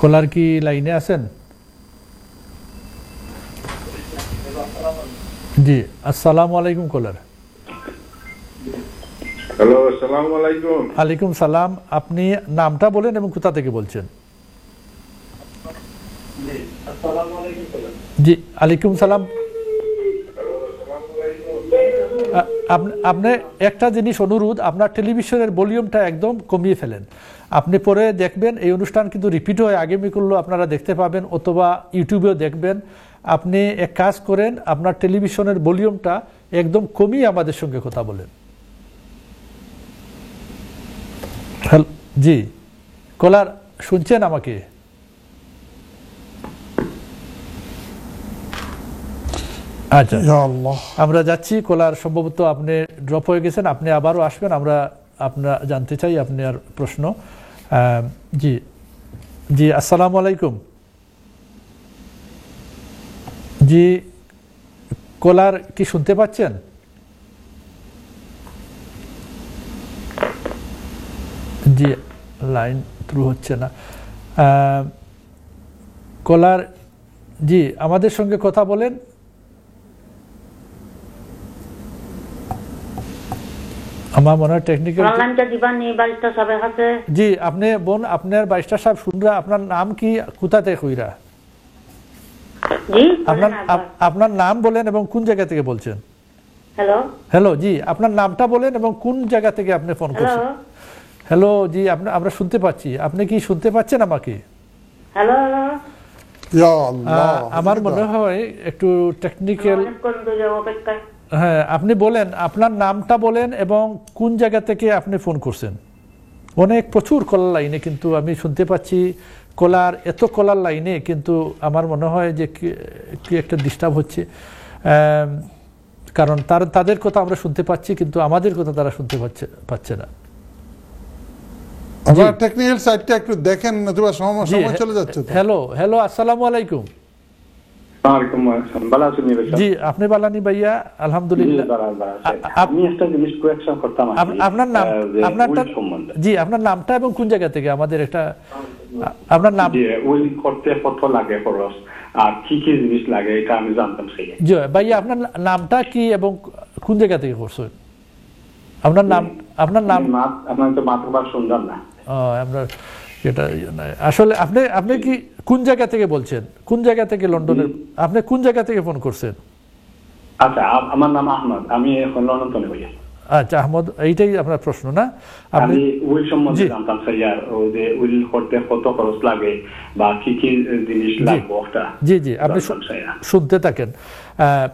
কলার কি লাইনে আছেন? জি, আসসালামু আলাইকুম কলার। হ্যালো, আসসালামু আলাইকুম। আলাইকুম সালাম। আপনি নামটা বলেন এবং কোথা থেকে বলছেন? জি, আলাইকুম সালাম। আপনি একটা জিনিস অনুরোধ, আপনার টেলিভিশনের ভলিউমটা একদম কমিয়ে ফেলেন। আপনি পরে দেখবেন এই অনুষ্ঠান কিন্তু রিপিট হয়, আগামী করলেও আপনারা দেখতে পাবেন অথবা ইউটিউবেও দেখবেন। আপনি এক কাজ করেন, আপনার টেলিভিশনের ভলিউমটা একদম কমিয়ে আমাদের সঙ্গে কথা বলেন। হ্যালো, জি কলার শুনছেন আমাকে? আচ্ছা, আমরা যাচ্ছি। কলার সম্ভবত আপনি ড্রপ হয়ে গেছেন, আপনি আবারও আসবেন। আমরা আপনার জানতে চাই আপনার প্রশ্ন। জি জি, আসসালামু আলাইকুম। জি, কলার কি শুনতে পাচ্ছেন? জি, লাইন থ্রু হচ্ছে না। কলার জি, আমাদের সঙ্গে কথা বলেন। আমার মনে হয় টেকনিক্যাল। জি, আপনি বোন, আপনার ব্যারিস্টার সাহেব শুনরা। আপনার নাম কি, কোথা থেকে কইরা? আপনার নাম বলেন এবং কোন জায়গা থেকে বলছেন? হ্যালো হ্যালো, জি আপনার নামটা বলেন এবং কোন জায়গা থেকে আপনি ফোন করছেন? হ্যালো, জি আমরা শুনতে পাচ্ছি। আপনি কি শুনতে পাচ্ছেন আমাকে? হ্যালো, আমার মনে হয় একটু টেকনিক্যাল। হ্যাঁ, আপনি বলেন, আপনার নামটা বলেন এবং কোন জায়গা থেকে আপনি ফোন করছেন। অনেক প্রচুর কলার লাইনে, কিন্তু আমি শুনতে পাচ্ছি কলার, এত কলার লাইনে, কিন্তু আমার মনে হয় যে কি একটা ডিস্টার্ব হচ্ছে। কারণ তাদের কথা আমরা শুনতে পাচ্ছি, কিন্তু আমাদের কথা তারা শুনতে পাচ্ছে না। আপনারা টেকনিক্যাল সাইডটা একটু দেখেন, নতুবা সময় চলে যাচ্ছে। হ্যালো হ্যালো, আসসালামু আলাইকুম। ভালো আছেন জি আপনি বালানি ভাইয়া আলহামদুলিল্লাহ। আমি একটা জিনিস কোয়েকশন করতাম আপনার নাম আপনারটা জি আপনার নামটা এবং কোন জায়গা থেকে আমাদের একটা আপনার নাম উইল করতে কত লাগে খরচ আর কি কি জিনিস লাগে এটা আমি জানতাম সেই। জি ভাইয়া আপনার নামটা কি এবং কোন জায়গা থেকে করছেন? আপনার নাম আপনার তো মাতৃভাষা সুন্দর না। আমরা এটা আসলে আপনি কি কোন জায়গা থেকে বলছেন? কোন জায়গা থেকে লন্ডনের? আপনি কোন জায়গা থেকে ফোন করছেন? আচ্ছা আমার নাম আহমদ, আমি এখন লন্ডন থেকে হই। আচ্ছা আহমদ, এইটাই আপনার প্রশ্ন না? আমি উইল সম্বন্ধে জানতাম স্যার, ওই যে উইল করতে কত খরচ লাগে বা কি কি জিনিস লাগবে ওটা। জি জি আপনি শুনতে থাকেন।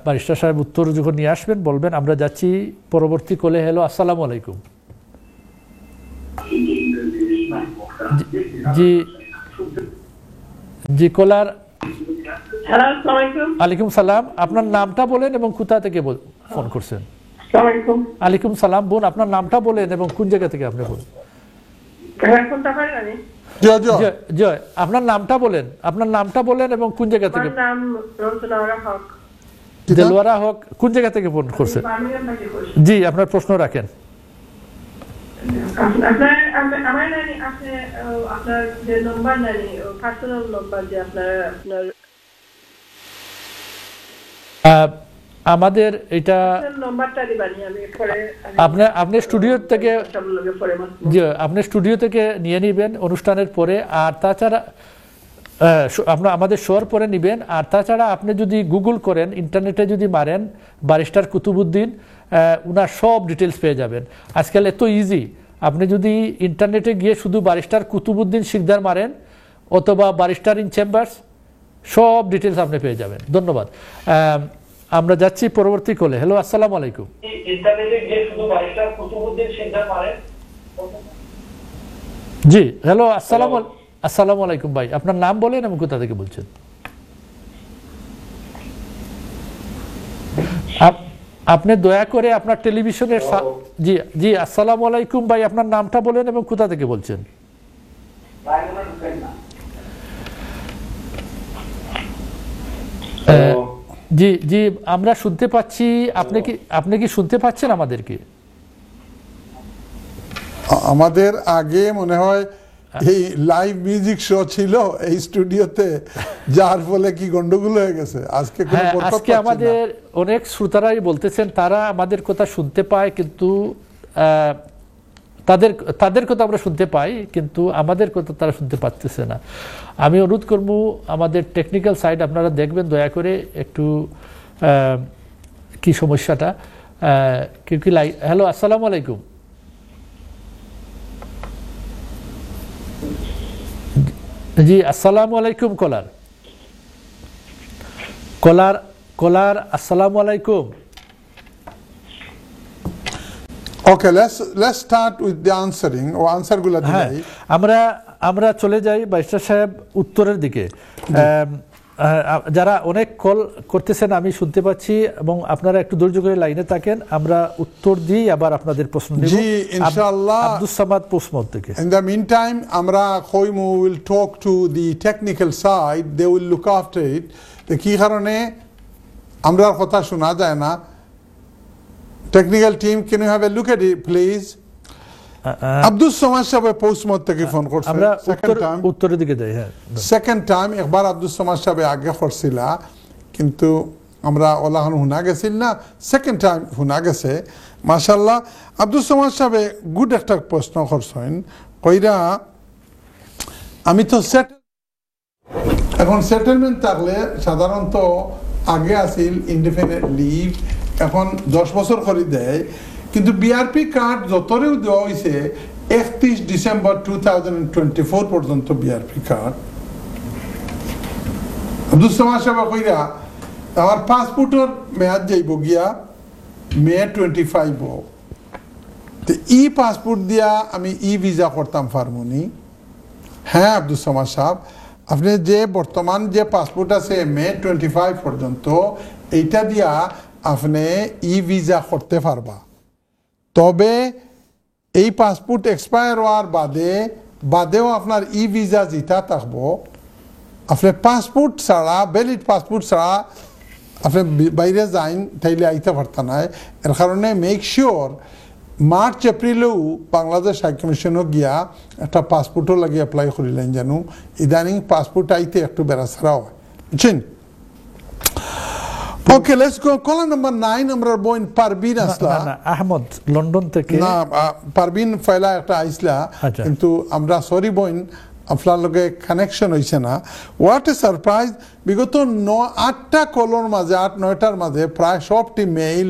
ব্যারিস্টার সাহেব উত্তর যখন নিয়ে আসবেন বলবেন। আমরা যাচ্ছি পরবর্তী কলে। হ্যালো আসসালামু আলাইকুম। জি জি কলার আলাইকুম সালাম। আপনার নামটা বলেন এবং কোথা থেকে ফোন করছেন? আলাইকুম সালাম বোন, আপনার নামটা বলেন এবং কোন জায়গা থেকে আপনি বলেন? জয় আপনার নামটা বলেন, আপনার নামটা বলেন এবং কোন জায়গা থেকে? দেলোয়ারা হক, কোন জায়গা থেকে ফোন করছেন? জি আপনার প্রশ্ন রাখেন। আমাদের এটা আপনি স্টুডিও থেকে আপনি স্টুডিও থেকে নিয়ে নিবেন অনুষ্ঠানের পরে। আর তাছাড়া আমাদের শোর পরে নিবেন। আর তাছাড়া আপনি যদি গুগল করেন, ইন্টারনেটে যদি মারেন ব্যারিস্টার কুতুবুদ্দিন, উনার সব ডিটেলস পেয়ে যাবেন। আজকাল এত ইজি, আপনি যদি ইন্টারনেটে গিয়ে শুধু ব্যারিস্টার কুতুবুদ্দিন শিকদার মারেন অথবা ব্যারিস্টার ইন চেম্বার্স, সব ডিটেলস আপনি পেয়ে যাবেন। ধন্যবাদ। আমরা যাচ্ছি পরবর্তী কলে। হ্যালো আসসালামু আলাইকুম। জি হ্যালো আসসালামু আলাইকুম ভাই, আপনার নাম বলেন এবং কোথা থেকে বলছেন? আপনি দয়া করে আপনার টেলিভিশনের জি জি আসসালামু আলাইকুম ভাই, আপনার নামটা বলেন এবং কোথা থেকে বলছেন? জি জি আমরা শুনতে পাচ্ছি। আপনি কি শুনতে পাচ্ছেন আমাদেরকে? আমাদের আগে মনে হয় এই লাইভ মিউজিক শো ছিল এই স্টুডিওতে, যার ফলে কি গন্ডগোল হয়ে গেছে। আজকে আমাদের অনেক শ্রোতারাই বলতেছেন তারা আমাদের কথা শুনতে পায়, কিন্তু তাদের কথা আমরা শুনতে পাই, কিন্তু আমাদের কথা তারা শুনতে পারতেছে না। আমি অনুরোধ করবো আমাদের টেকনিক্যাল সাইড আপনারা দেখবেন দয়া করে একটু কি সমস্যাটা। হ্যালো আসসালামু আলাইকুম। জি আসসালামু আলাইকুম কলার আসসালামু আলাইকুম। Okay, let's start with the answering or answer গুলো দিই। আমরা চলে যাই ব্যারিস্টার সাহেব উত্তরের দিকে। যারা অনেক কল করতেছেন আমি শুনতে পাচ্ছি, এবং আপনারা একটু ধৈর্য করে লাইনে থাকেন, আমরা উত্তর দিই আবার আপনাদের প্রশ্ন নেব। জি ইনশাআল্লাহ। আব্দুস সামাদ পোস্টমোর থেকে। In the meantime আমরা খৈমু will talk to the technical side, they will look after it। তো কি কারণে আমরা কথা শোনা যায় না? Technical team, can you have a look at it please? Abdus Samad সাহেব পোস্টমোর থেকে ফোন করছে। আমরা উত্তরের দিকে যাই। হ্যাঁ সেকেন্ড টাইম একবার আব্দুস সামাদ সাহেব আগে করছিল, কিন্তু আমরা ওলাহন হুনা গেছিল না, সেকেন্ড টাইম হুনা গেছে। মাশাআল্লাহ আব্দুস সামাদ সাহেব গুড একটা প্রশ্ন করছেন। কইরা আমি তো এখন সেটেলমেন্ট থাকলে সাধারণত আগে আসিল ইনডিফিনিট লিভ, এখন 10 বছর করে দেয়, কিন্তু বিআরপি কার্ড যতরেও দেওয়া হয়েছে 31 ডিসেম্বর 2024 পর্যন্ত বিআরপি কার্ড। আব্দুস সামাদ সাহেব কইরা আমার পাসপোর্টের মেয়াদ যাইব গিয়া মে 25। তো ই পাসপোর্ট দিয়া আমি ই ভিসা করতাম পারমুনি? হ্যাঁ আব্দুস সামাদ সাহেব, আপনি যে বর্তমান যে পাসপোর্ট আছে মে 25 পর্যন্ত, এইটা দিয়া আপনি ই ভিসা করতে পারবা। তবে এই পাসপোর্ট এক্সপায়ার হওয়ার বাদেও আপনার ই ভিসা যেটা থাকবো আপনি পাসপোর্ট ছাড়া ভ্যালিড পাসপোর্ট ছাড়া আপনি বাইরে যাইন তাইলে আইতে পারতেন না। এর কারণে মেক শিওর মার্চ এপ্রিলেও বাংলাদেশ হাই কমিশনও গিয়া একটা পাসপোর্টও লাগিয়ে অ্যাপ্লাই করিলেন জানো। ইদানিং পাসপোর্ট আইতে একটু বেড়া ছাড়াও হয়, বুঝছেন? ওকে, লেটস গো। কলার নাম্বার 9 আমরা বইন পারবিন আসলা। আহমদ লন্ডন থেকে। না, পারবিন ফয়লা একটা আইসলা, কিন্তু আমরা সরি বইন আপনার লগে কানেকশন হয়েছে না। What a surprise! বিগত 8টা কলর মাঝে 8-9টার মাঝে প্রায় সবটি মেইল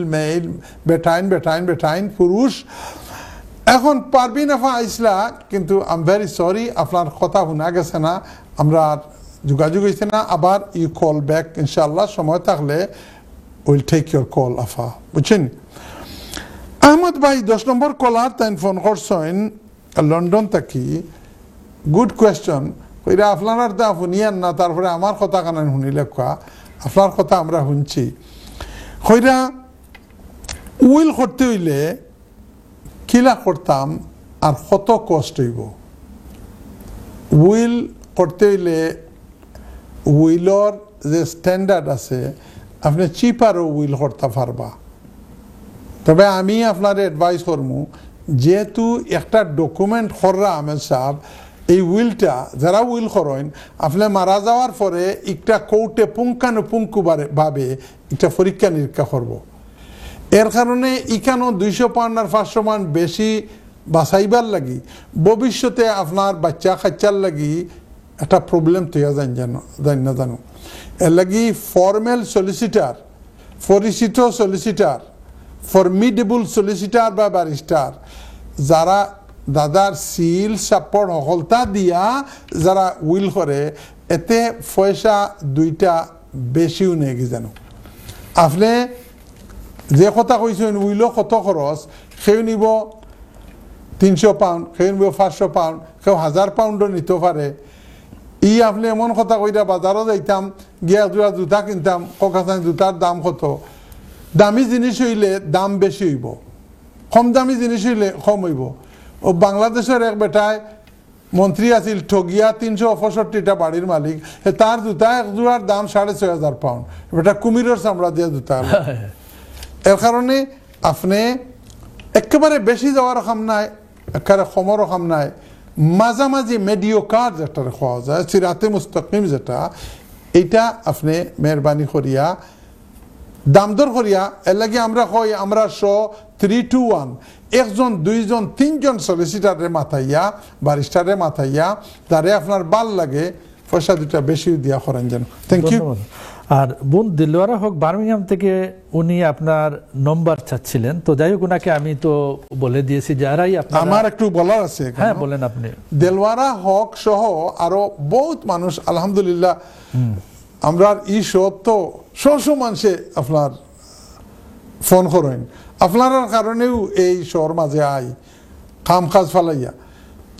বেটাইন পুরুষ। এখন পারবিন আফা আইসলা, কিন্তু আই এম ভেরি সরি, আপনার কথা শোনা গেছে না, আমরা যোগাযোগ হয়েছে না। আবার ইউ কল ব্যাক ইনশাল্লাহ, সময় থাকলে উইল টেক ইউর কল আফা, বুঝছেন? আহমদ ভাই 10 নম্বর কলার তাই ফোন করছেন লন্ডন থাকি। Good question. ওইটা আপনার তা শুনিয়েন না, তারপরে আমার কথা কানে শুনিলে কোয়া, আপনার কথা আমরা শুনছি। কইরা উইল করতে হইলে কিলা করতাম আর কত কষ্ট হইব? উইল করতে হইলে উইলর যে স্ট্যান্ডার্ড আছে, আপনি চিপারও উইল করতে পারবা। তবে আমি আপনার অ্যাডভাইস করবো, যেহেতু একটা ডকুমেন্ট কররা আহমেদ সাহেব, এই উইলটা যারা উইল করেন আপনি মারা যাওয়ার পরে একটা কোর্টে পুঙ্খানুপুঙ্খু ভাবে একটা পরীক্ষা নিরীক্ষা করব। এর কারণে ইখানো 200 পাউন্ড আর 500 পাউন্ড বেশি বাঁচাইবার লাগি ভবিষ্যতে আপনার বাচ্চা কাচ্চার লাগি একটা প্রবলেম তৈরি না জানো। এর লাগি ফর্মেল সলিসিটার, পরিচিত সলিসিটার, ফর্মিডেবল সলিসিটার বা ব্যারিস্টার যারা দাদার সিল সাপোর্ট হলতা দিয়া যারা উইল করে, এতে পয়সা 2টা বেশিও নেই কি জানো। আপনি যে কথা কইছেন উইল কত খরচ, সেও নিব 300 পাউন্ড, সেও নিব 500 পাউন্ড, কেউ 1000 পাউন্ডও নিতে পারে। আপনি এমন কথা কইরা বাজারও যাইতাম, গিয়া জোড়া জুতা কিনতাম, ককাসান জুতার দাম কত। দামি জিনিস হইলে দাম বেশি হইব, কম দামি জিনিস হইলে কম হইব। ও বাংলাদেশের এক বেটায় মন্ত্রী আছিল, ঠগিয়া 365টা বাড়ির মালিক, তার জুতা এক জোড়ার দাম 6500 পাউন্ড। বেটা কুমিরের চামড়া দিয়ে জুতা। এর কারণে আপনি একেবারে বেশি যাওয়ার খাম নাই, একেবারে কমরও খাম নাই, মাঝামাঝি মেডিওকার যেটা খাওয়া যায়, সিরাতে মুস্তাকিম যেটা, এইটা আপনি মেহরবানি করিয়া দাম দর করিয়া। এর লাগে আমরা কই, আমরা 3 to 1 1জন 2জন 3জন সলিসিটারে মাথাইয়া ব্যারিস্টারে মাথাইয়া তারে আপনার ভাল লাগে পয়সা 2টা বেশি দিয়া করেন যেন। Thank you. আর বোন দিলওয়ারা হক বার্মিংহাম থেকে উনি আপনার নম্বর চাচ্ছিলেন, তো যাই হোক ওনাকে আমি তো বলে দিয়েছি যারাই আপনার। আমার একটু বলার আছে। হ্যাঁ বলেন আপনি। দিলওয়ারা হক সহ আরো বহুত মানুষ আলহামদুলিল্লাহ, আমরা ই তো শো মানুষে আপনার ফোন করেন, আপনার কারণেও এই শহর মাঝে আই কাম কাজ ফালাইয়া।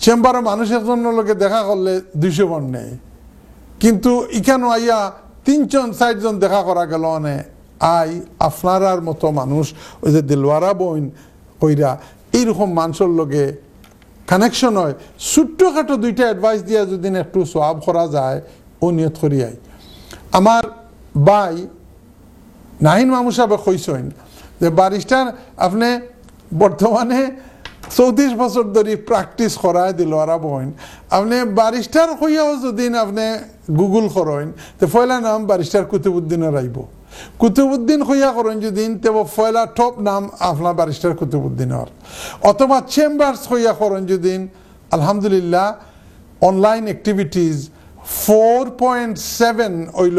চেম্বারে মানুষের জন্য লোকে দেখা করলে 200 পাউন্ড নেই, কিন্তু এখানে আইয়া 3জন 4জন দেখা করা গেল অনে আই আপনার মতো মানুষ, ওই যে দিলওয়ারা বইন কইরা এইরকম মানুষের লগে কানেকশন হয়। ছোট্টখাটো 2টা অ্যাডভাইস দিয়া যদি একটু সোয়াব করা যায়, ও নিয়ত করি আই। আমার ভাই নাহিন মামু সাহেব কইছেন যে ব্যারিস্টার আপনি বর্তমানে 34 বছর ধরে প্র্যাকটিস করায় দিলওয়ারা বইন, আপনি ব্যারিস্টার হইয়াও যদি আপনি গুগল করেন তো পয়লা নাম ব্যারিস্টার কুতুবুদ্দিনের আইব। কুতুবুদ্দিন হইয়া করেন যদি তো পয়লা টপ নাম আপনার ব্যারিস্টার কুতুবুদ্দিনের। অথবা চেম্বার্স হইয়া করেন যদি, আলহামদুলিল্লাহ অনলাইন অ্যাক্টিভিটিস 4.7 হইল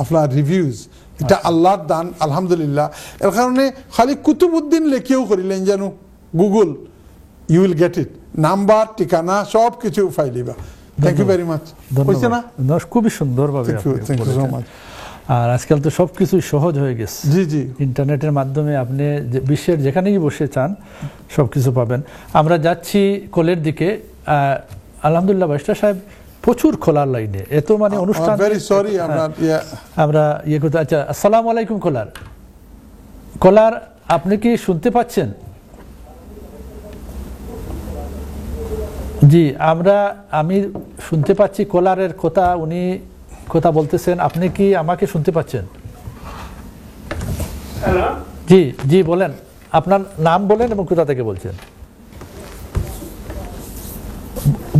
আপনার রিভিউজ। এটা আল্লাহর দান আলহামদুলিল্লাহ। এর কারণে খালি কুতুবুদ্দিন লেখিও করিলেন যেন Google, you will get it, number ঠিকানা সব কিছু পাইলিবা। Thank you very much. খুবই সুন্দরভাবে। আর আজকাল তো সবকিছু সহজ হয়ে গেছে। জি জি, ইন্টারনেটের মাধ্যমে আপনি বিশ্বের যেখানেই বসে চান সবকিছু পাবেন। আমরা যাচ্ছি কলের দিকে। আলহামদুলিল্লাহ ব্যারিস্টার সাহেব প্রচুর খোলার লাইনে, এত মানে অনুষ্ঠান। আমরা ইয়ে করতে। আচ্ছা, আসসালামু আলাইকুম কলার, আপনি কি শুনতে পাচ্ছেন? জি, আমি শুনতে পাচ্ছি কলারের কথা। উনি কথা বলতেছেন। আপনি কি আমাকে শুনতে পাচ্ছেন? হ্যালো, জি জি বলেন, আপনার নাম বলেন এবং কোথা থেকে বলছেন।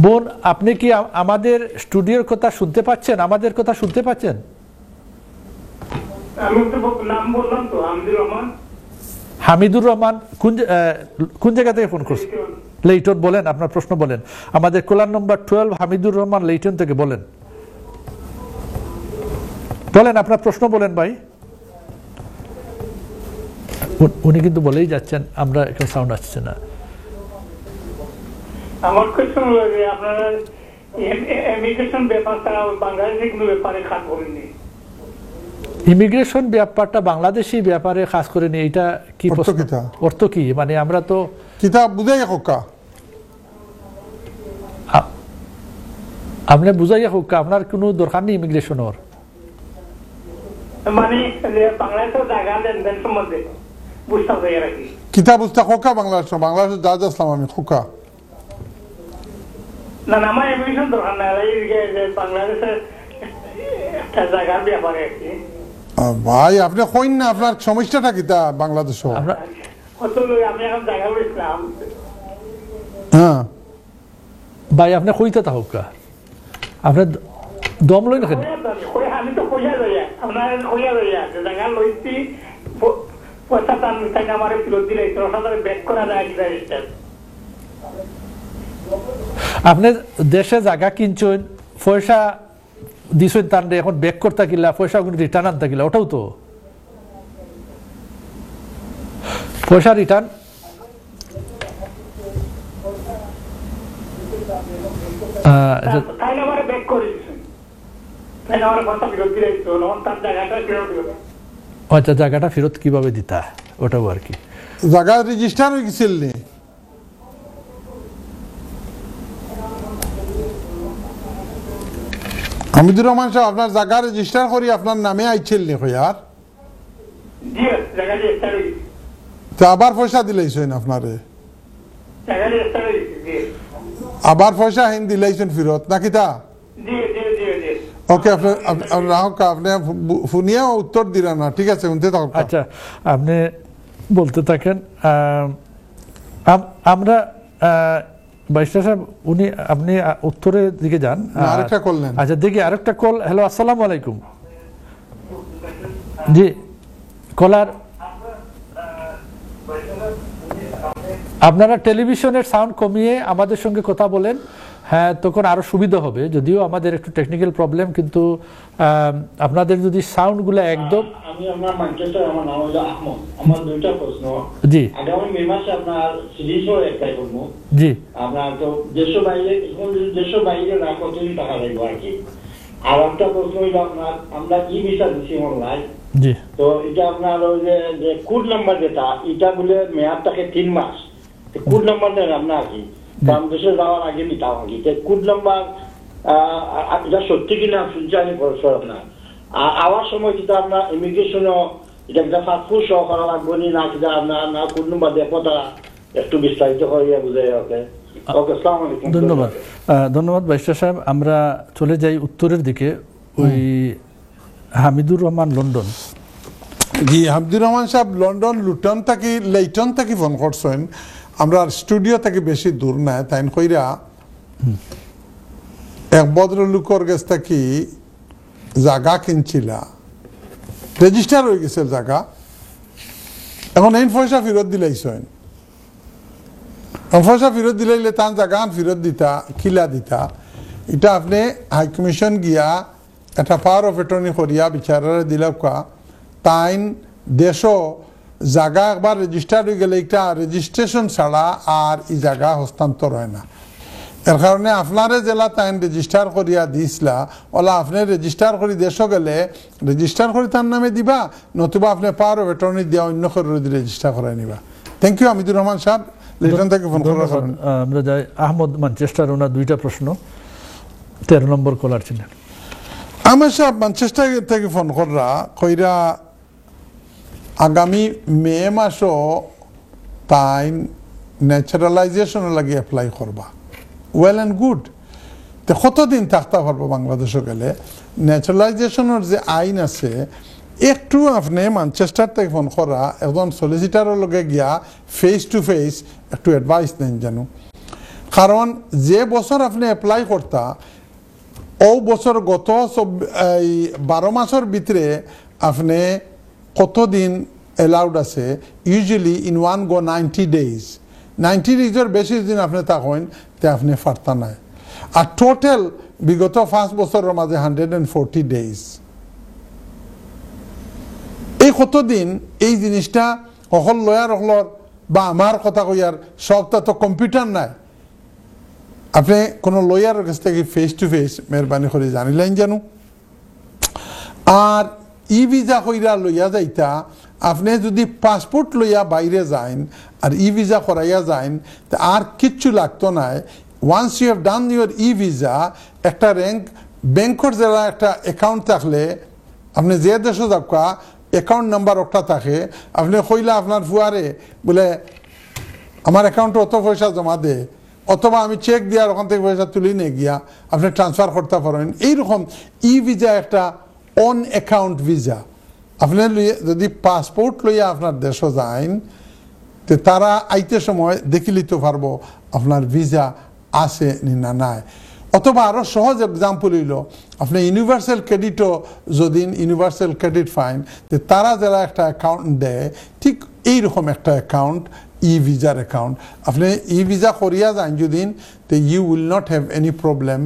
বোন, আপনি কি আমাদের স্টুডিওর কথা শুনতে পাচ্ছেন? আমাদের কথা শুনতে পাচ্ছেন? আমি তো নাম বললাম তো, হামিদুর রহমান। হামিদুর রহমান কোন জায়গা থেকে ফোন করছেন? লেইটন। বলেন আপনার প্রশ্ন বলেন। আমাদের কলার নম্বর 12 হামিদুর রহমান লেইটন থেকে বলেন। বলেন আপনার প্রশ্ন বলেন ভাই। উনি কিন্তু বলেই যাচ্ছেন, আমরা এখানে সাউন্ড আসছে না। আমার কোয়েশ্চন হলো যে আপনারা ইমিগ্রেশন ব্যাপার ছাড়া বাংলাদেশে কোনো ব্যাপারে কাজ করেননি। ইমিগ্রেশন ব্যাপারটা বাংলাদেশি ব্যাপারে খাস করে নিয়ে এটা কি অর্থ কি? মানে আমরা তো কিতাব বুঝাই হোক, আপনি বুঝাইয়া হোক, আপনার কোনো দরকার নেই ইমিগ্রেশনের। মানে বাংলাদেশের জায়গা লেনদেন সম্বন্ধে বুঝতে হবে আর কি। কিতাব বুঝতে হোকা বাংলাদেশ যা আসলাম আমি হোকা না না, আমার ইমিগ্রেশন দরকার না, বাংলাদেশের একটা জায়গার ব্যাপারে আর কি। ভাই আপনি কইন না আপনার সমস্যাটা কিতা বাংলাদেশ? আমি এখন জায়গা বলছিলাম। হ্যাঁ ভাই আপনি কইতে তা হোক, আপনার দম লই না কেন? আমি তো কইয়া লইয়া আপনার কইয়া লইয়া জায়গা লইছি, পয়সা তাই আমার ফেরত দিলে ব্যাক করা যায়। আপনি দেশে জায়গা কিনছেন, পয়সা দিছেন, তার এখন ব্যাক করতে গিলা পয়সা রিটার্ন আনতে গিলা, ওটাও তো পয়সা রিটার্ন। আচ্ছা, জায়গাটা ফেরত কিভাবে দিতা ওটাও আর কি। জায়গা রেজিস্টার হয়ে গেছিল নি? হামিদুর রহমান সাহেব আপনার জায়গা রেজিস্টার করি আপনার নামে আইছিল নি হইয়ার? তো আবার পয়সা দিলাইছেন আপনারে? আবার পয়সা হিন দিলাইছেন ফেরত নাকি তা? ওকে, আপনি শুনিয়া উত্তর দিলেন না, ঠিক আছে শুনতে থাকুন। আচ্ছা, আপনি বলতে থাকেন। আমরা বাইশটা সাহেব উনি আপনি উত্তরের দিকে যান। আরেকটা করলেন। আচ্ছা দেখি আরেকটা কল। হ্যালো, আসসালামু আলাইকুম। জি কলার, আপনারা টেলিভিশনের সাউন্ড কমিয়ে আমাদের সঙ্গে কথা বলেন, হ্যাঁ তখন আরো সুবিধা হবে। যদিও আমাদের একটু টেকনিক্যাল প্রবলেম, কিন্তু আপনাদের যদি সাউন্ডগুলো একদম। আমি আমার ম্যানচেস্টার, আমার নাম হলো আহমদ। আমার দুইটা প্রশ্ন। জি। আগামী মে মাসে আপনার সিরিজও একটাই করব। জি। আপনার তো দেশের বাইরে, এখন যদি দেশের বাইরে না কতদিন টাকা লাগবে আর কি। আর একটা প্রশ্ন হইলো আপনার, আমরা ই ভিসা দিচ্ছি অনলাইন। জি। তো এটা আপনার ওই যে কোড নাম্বার যেটা, এটা বলে মেয়াদ থাকে 3 মাস। কোড নাম্বার দেন আপনার কি কারণ দেশে যাওয়ার আগে নিতাম আর কি। কোড নাম্বার এটা সত্যি কিনা শুনছি আমি পড়াশোনা আপনার। আর আওয়ার সময় কিন্তু আপনার ইমিগ্রেশনও এটা একটা পাসপোর্ট সহ করা লাগবে না, কিনা আপনার না কোড নাম্বার দেখো, তারা একটু বিস্তারিত হয়ে বুঝাই। ওকে, আসসালামু আলাইকুম। ধন্যবাদ, ধন্যবাদ বাইশা সাহেব। আমরা চলে যাই উত্তরের দিকে। ওই হামিদুর রহমান লন্ডন। জি, হামিদুর রহমান সাহেব লন্ডন লুটন থাকি লেইটন থাকি ফোন করছেন। আমরা স্টুডিও থেকে বেশি দূর নাই, তাই কইরা এক ভদ্রলোকের কাছ থেকে জায়গা কিনছিলা, রেজিস্টার হয়ে গেছে জায়গা, এখন এই পয়সা ফেরত দিলাইছেন। পয়সা ফেরত দিলাইলে তার জায়গা ফেরত দিতা কিলা দিতা, এটা আপনি হাইকমিশন গিয়া একটা পাওয়ার অফ অ্যাটর্নি করিয়া বিচারারে দিলাকা, তাইন দেশও জায়গা একবার রেজিস্টার হয়ে গেলে একটা রেজিস্ট্রেশন ছাড়া আর এই জায়গা হস্তান্তর হয় না। এর কারণে আপনারে জেলা তাইন রেজিস্টার করিয়া দিছিলা, ওলা আপনি রেজিস্টার করে দেশও গেলে রেজিস্টার করে তার নামে দিবা, নতুবা আপনি পাওয়ার অফ অ্যাটর্নি দিয়া অন্য করে রেজিস্টার করাই নিবা। থ্যাংক ইউ হামিদুর রহমান সাহেব, লিটন থেকে ফোন করার কারণে। আমরা যাই আহমদ ম্যানচেস্টার, ওনার দুইটা প্রশ্ন। 13 নম্বর কলার ছিলেন। আমার সাহেব ম্যানচেস্টার থেকে ফোন করা কইরা আগামী মে মাসও তাই ন্যাচারালাইজেশন লাগে অ্যাপ্লাই করবা। ওয়েল অ্যান্ড গুড, তো কতদিন থাকতে পারবো বাংলাদেশে গেলে? ন্যাচারালাইজেশনের যে আইন আছে, একটু আপনি ম্যানচেস্টার থেকে ফোন করা একজন সলিসিটারের লগে গিয়া ফেস টু ফেস একটু অ্যাডভাইস নেন জানো। কারণ যে বছর আপনি অ্যাপ্লাই করতা ও বছর গত 12 মাসের ভিতরে আপনি কতদিন অ্যালাউড আছে? Usually in one go 90 days। 90 days বেশি দিন আপনি থাকেন তে আপনি ফারতা নাই। আর টোটাল বিগত 5 বছরের মাঝে 140 days। এই কতদিন এই জিনিসটা অকল লয়ার হলর বা আমার কথা কইয়ার সবটা তো কম্পিউটার নাই। আপনি কোনো লয়ারের কাছ থেকে ফেস টু ফেস মেহরবানি করে জানিলেন জানো। আর ই ভিসা কইরা লইয়া যাইতা, আপনি যদি পাসপোর্ট লইয়া বাইরে যাইন আর ই ভিসা করাইয়া যাইন তা আর কিচ্ছু লাগতো নাই। Once you have done your E visa, একটা ব্যাংকর যারা একটা অ্যাকাউন্ট থাকলে আপনি যে দেশে যাকা অ্যাকাউন্ট নাম্বার একটা থাকে, আপনি কইলা আপনার ফুয়ারে বলে আমার অ্যাকাউন্টে অত পয়সা জমা দে, অথবা আমি চেক দিয়া ওখান থেকে পয়সা তুলি নিয়ে গিয়া আপনি ট্রান্সফার করতে পারেন। এইরকম ই ভিসা একটা অন অ্যাকাউন্ট ভিসা। আপনি যদি পাসপোর্ট লইয়া আপনার দেশে যাইন তো তারা আইতে সময় দেখি লিতে পারবো আপনার ভিসা আছে না নাই। অথবা আরও সহজ এক্সাম্পল হইল, আপনি ইউনিভার্সাল ক্রেডিটও যদি ইউনিভার্সাল ক্রেডিট ফাইন তো তারা যারা একটা অ্যাকাউন্ট দেয় ঠিক এইরকম একটা অ্যাকাউন্ট ই ভিসার অ্যাকাউন্ট। আপনি ই ভিসা করিয়া যান যদি তো you will not have any problem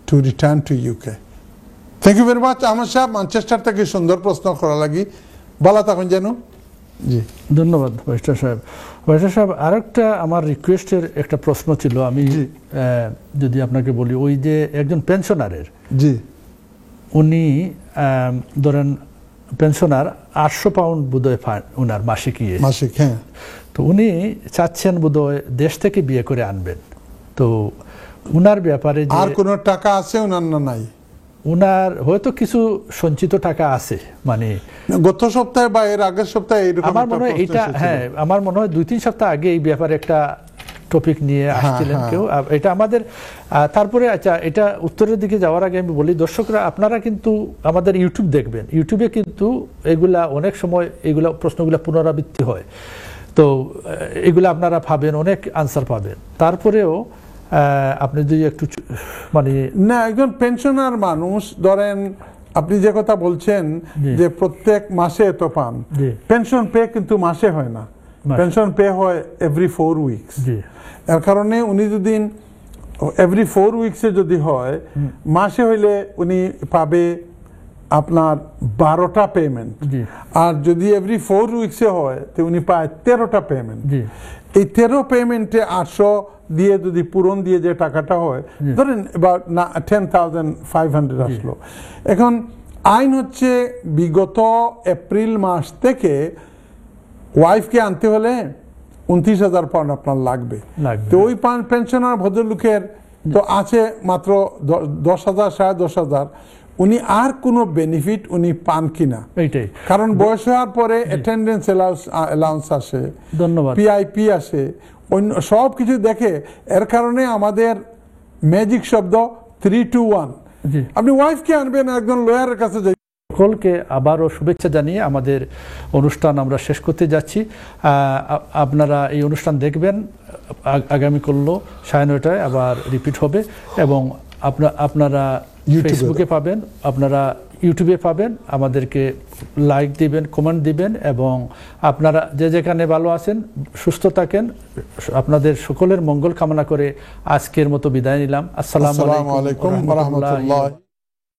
to return to UK. Thank you very much Ahmed সাহেব, ম্যানচেস্টার থেকে সুন্দর প্রশ্ন করা লাগি। ভালো থাকুন যেন। জি ধন্যবাদ বাইস্টার সাহেব। বাইস্টার সাহেব, আরেকটা আমার রিকোয়েস্টের একটা প্রশ্ন ছিল, আমি যদি আপনাকে বলি, ওই যে একজন পেনশনারের, জি উনি ধরেন পেনশনার 800 পাউন্ড বোধহয় ওনার মাসিক মাসিক, হ্যাঁ, তো উনি চাচ্ছেন বোধহয় দেশ থেকে বিয়ে করে আনবেন। তো উনার ব্যাপারে আর কোনো টাকা আছে ওনার না নাই? উনার হয়তো কিছু সঞ্চিত টাকা আছে, মানে গত সপ্তাহে বা এর আগের সপ্তাহে আমার মনে হয় এটা, হ্যাঁ আমার মনে হয় 2-3 সপ্তাহ আগে এই ব্যাপারে একটা টপিক নিয়ে আসছিলেন কেউ, এটা আমাদের। তারপরে আচ্ছা, এটা উত্তরের দিকে যাওয়ার আগে আমি বলি, দর্শকরা আপনারা কিন্তু আমাদের ইউটিউব দেখবেন, ইউটিউবে কিন্তু এগুলা অনেক সময় এগুলা প্রশ্নগুলা পুনরাবৃত্তি হয়, তো এগুলো আপনারা পাবেন, অনেক আনসার পাবেন। তারপরেও আপনি যদি একটু মানে না, একজন পেনশনার মানুষ ধরেন আপনি যে কথা বলছেন যে প্রত্যেক মাসে এত পান, পেনশন পে কিন্তু মাসে হয় না, পেনশন পে হয় এভরি 4 উইকস। এর কারণে উনি যদি এভরি 4 উইকসে যদি হয়, মাসে হইলে উনি পাবে আপনার 12টা পেমেন্ট, আর যদি এভরি 4 উইকসে হয় তো উনি পায় 13টা পেমেন্ট। এই 13 পেমেন্টে 800 দিয়ে যদি পূরণ দিয়ে যে টাকাটা হয়, ধরেন about 10,500 আসলো। এখন আইন হচ্ছে বিগত এপ্রিল মাস থেকে ওয়াইফকে আনতে হলে 29,000 পাউন্ড আপনার লাগবে। তো ওই পেনশনার ভদ্রলোকের তো আছে মাত্র 10,000, 10,500। উনি আর কোনো বেনিফিট উনি পান কিনা, এইটাই কারণ বয়স হওয়ার পরে অ্যাটেন্ডেন্স অ্যালাউন্স আসে, ধন্যবাদ, পিআইপি আসে, অন্য সব কিছু দেখে। এর কারণে আমাদের ম্যাজিক শব্দ 3 to 1। আপনি ওয়াইফকে আনবেন একজন লয়ারের কাছে যাই। সকলকে আবারও শুভেচ্ছা জানিয়ে আমাদের অনুষ্ঠান আমরা শেষ করতে যাচ্ছি। আপনারা এই অনুষ্ঠান দেখবেন আগামীকাল 9:30টায় আবার রিপিট হবে, এবং আপনারা ফেসবুকে পাবেন, আপনারা ইউটিউবে পাবেন। আমাদেরকে লাইক দিবেন, কমেন্ট দিবেন, এবং আপনারা যে যেখানে ভালো আছেন সুস্থ থাকেন। আপনাদের সকলের মঙ্গল কামনা করে আজকের মতো বিদায় নিলাম। আসসালামু আলাইকুম ওয়া রাহমাতুল্লাহ।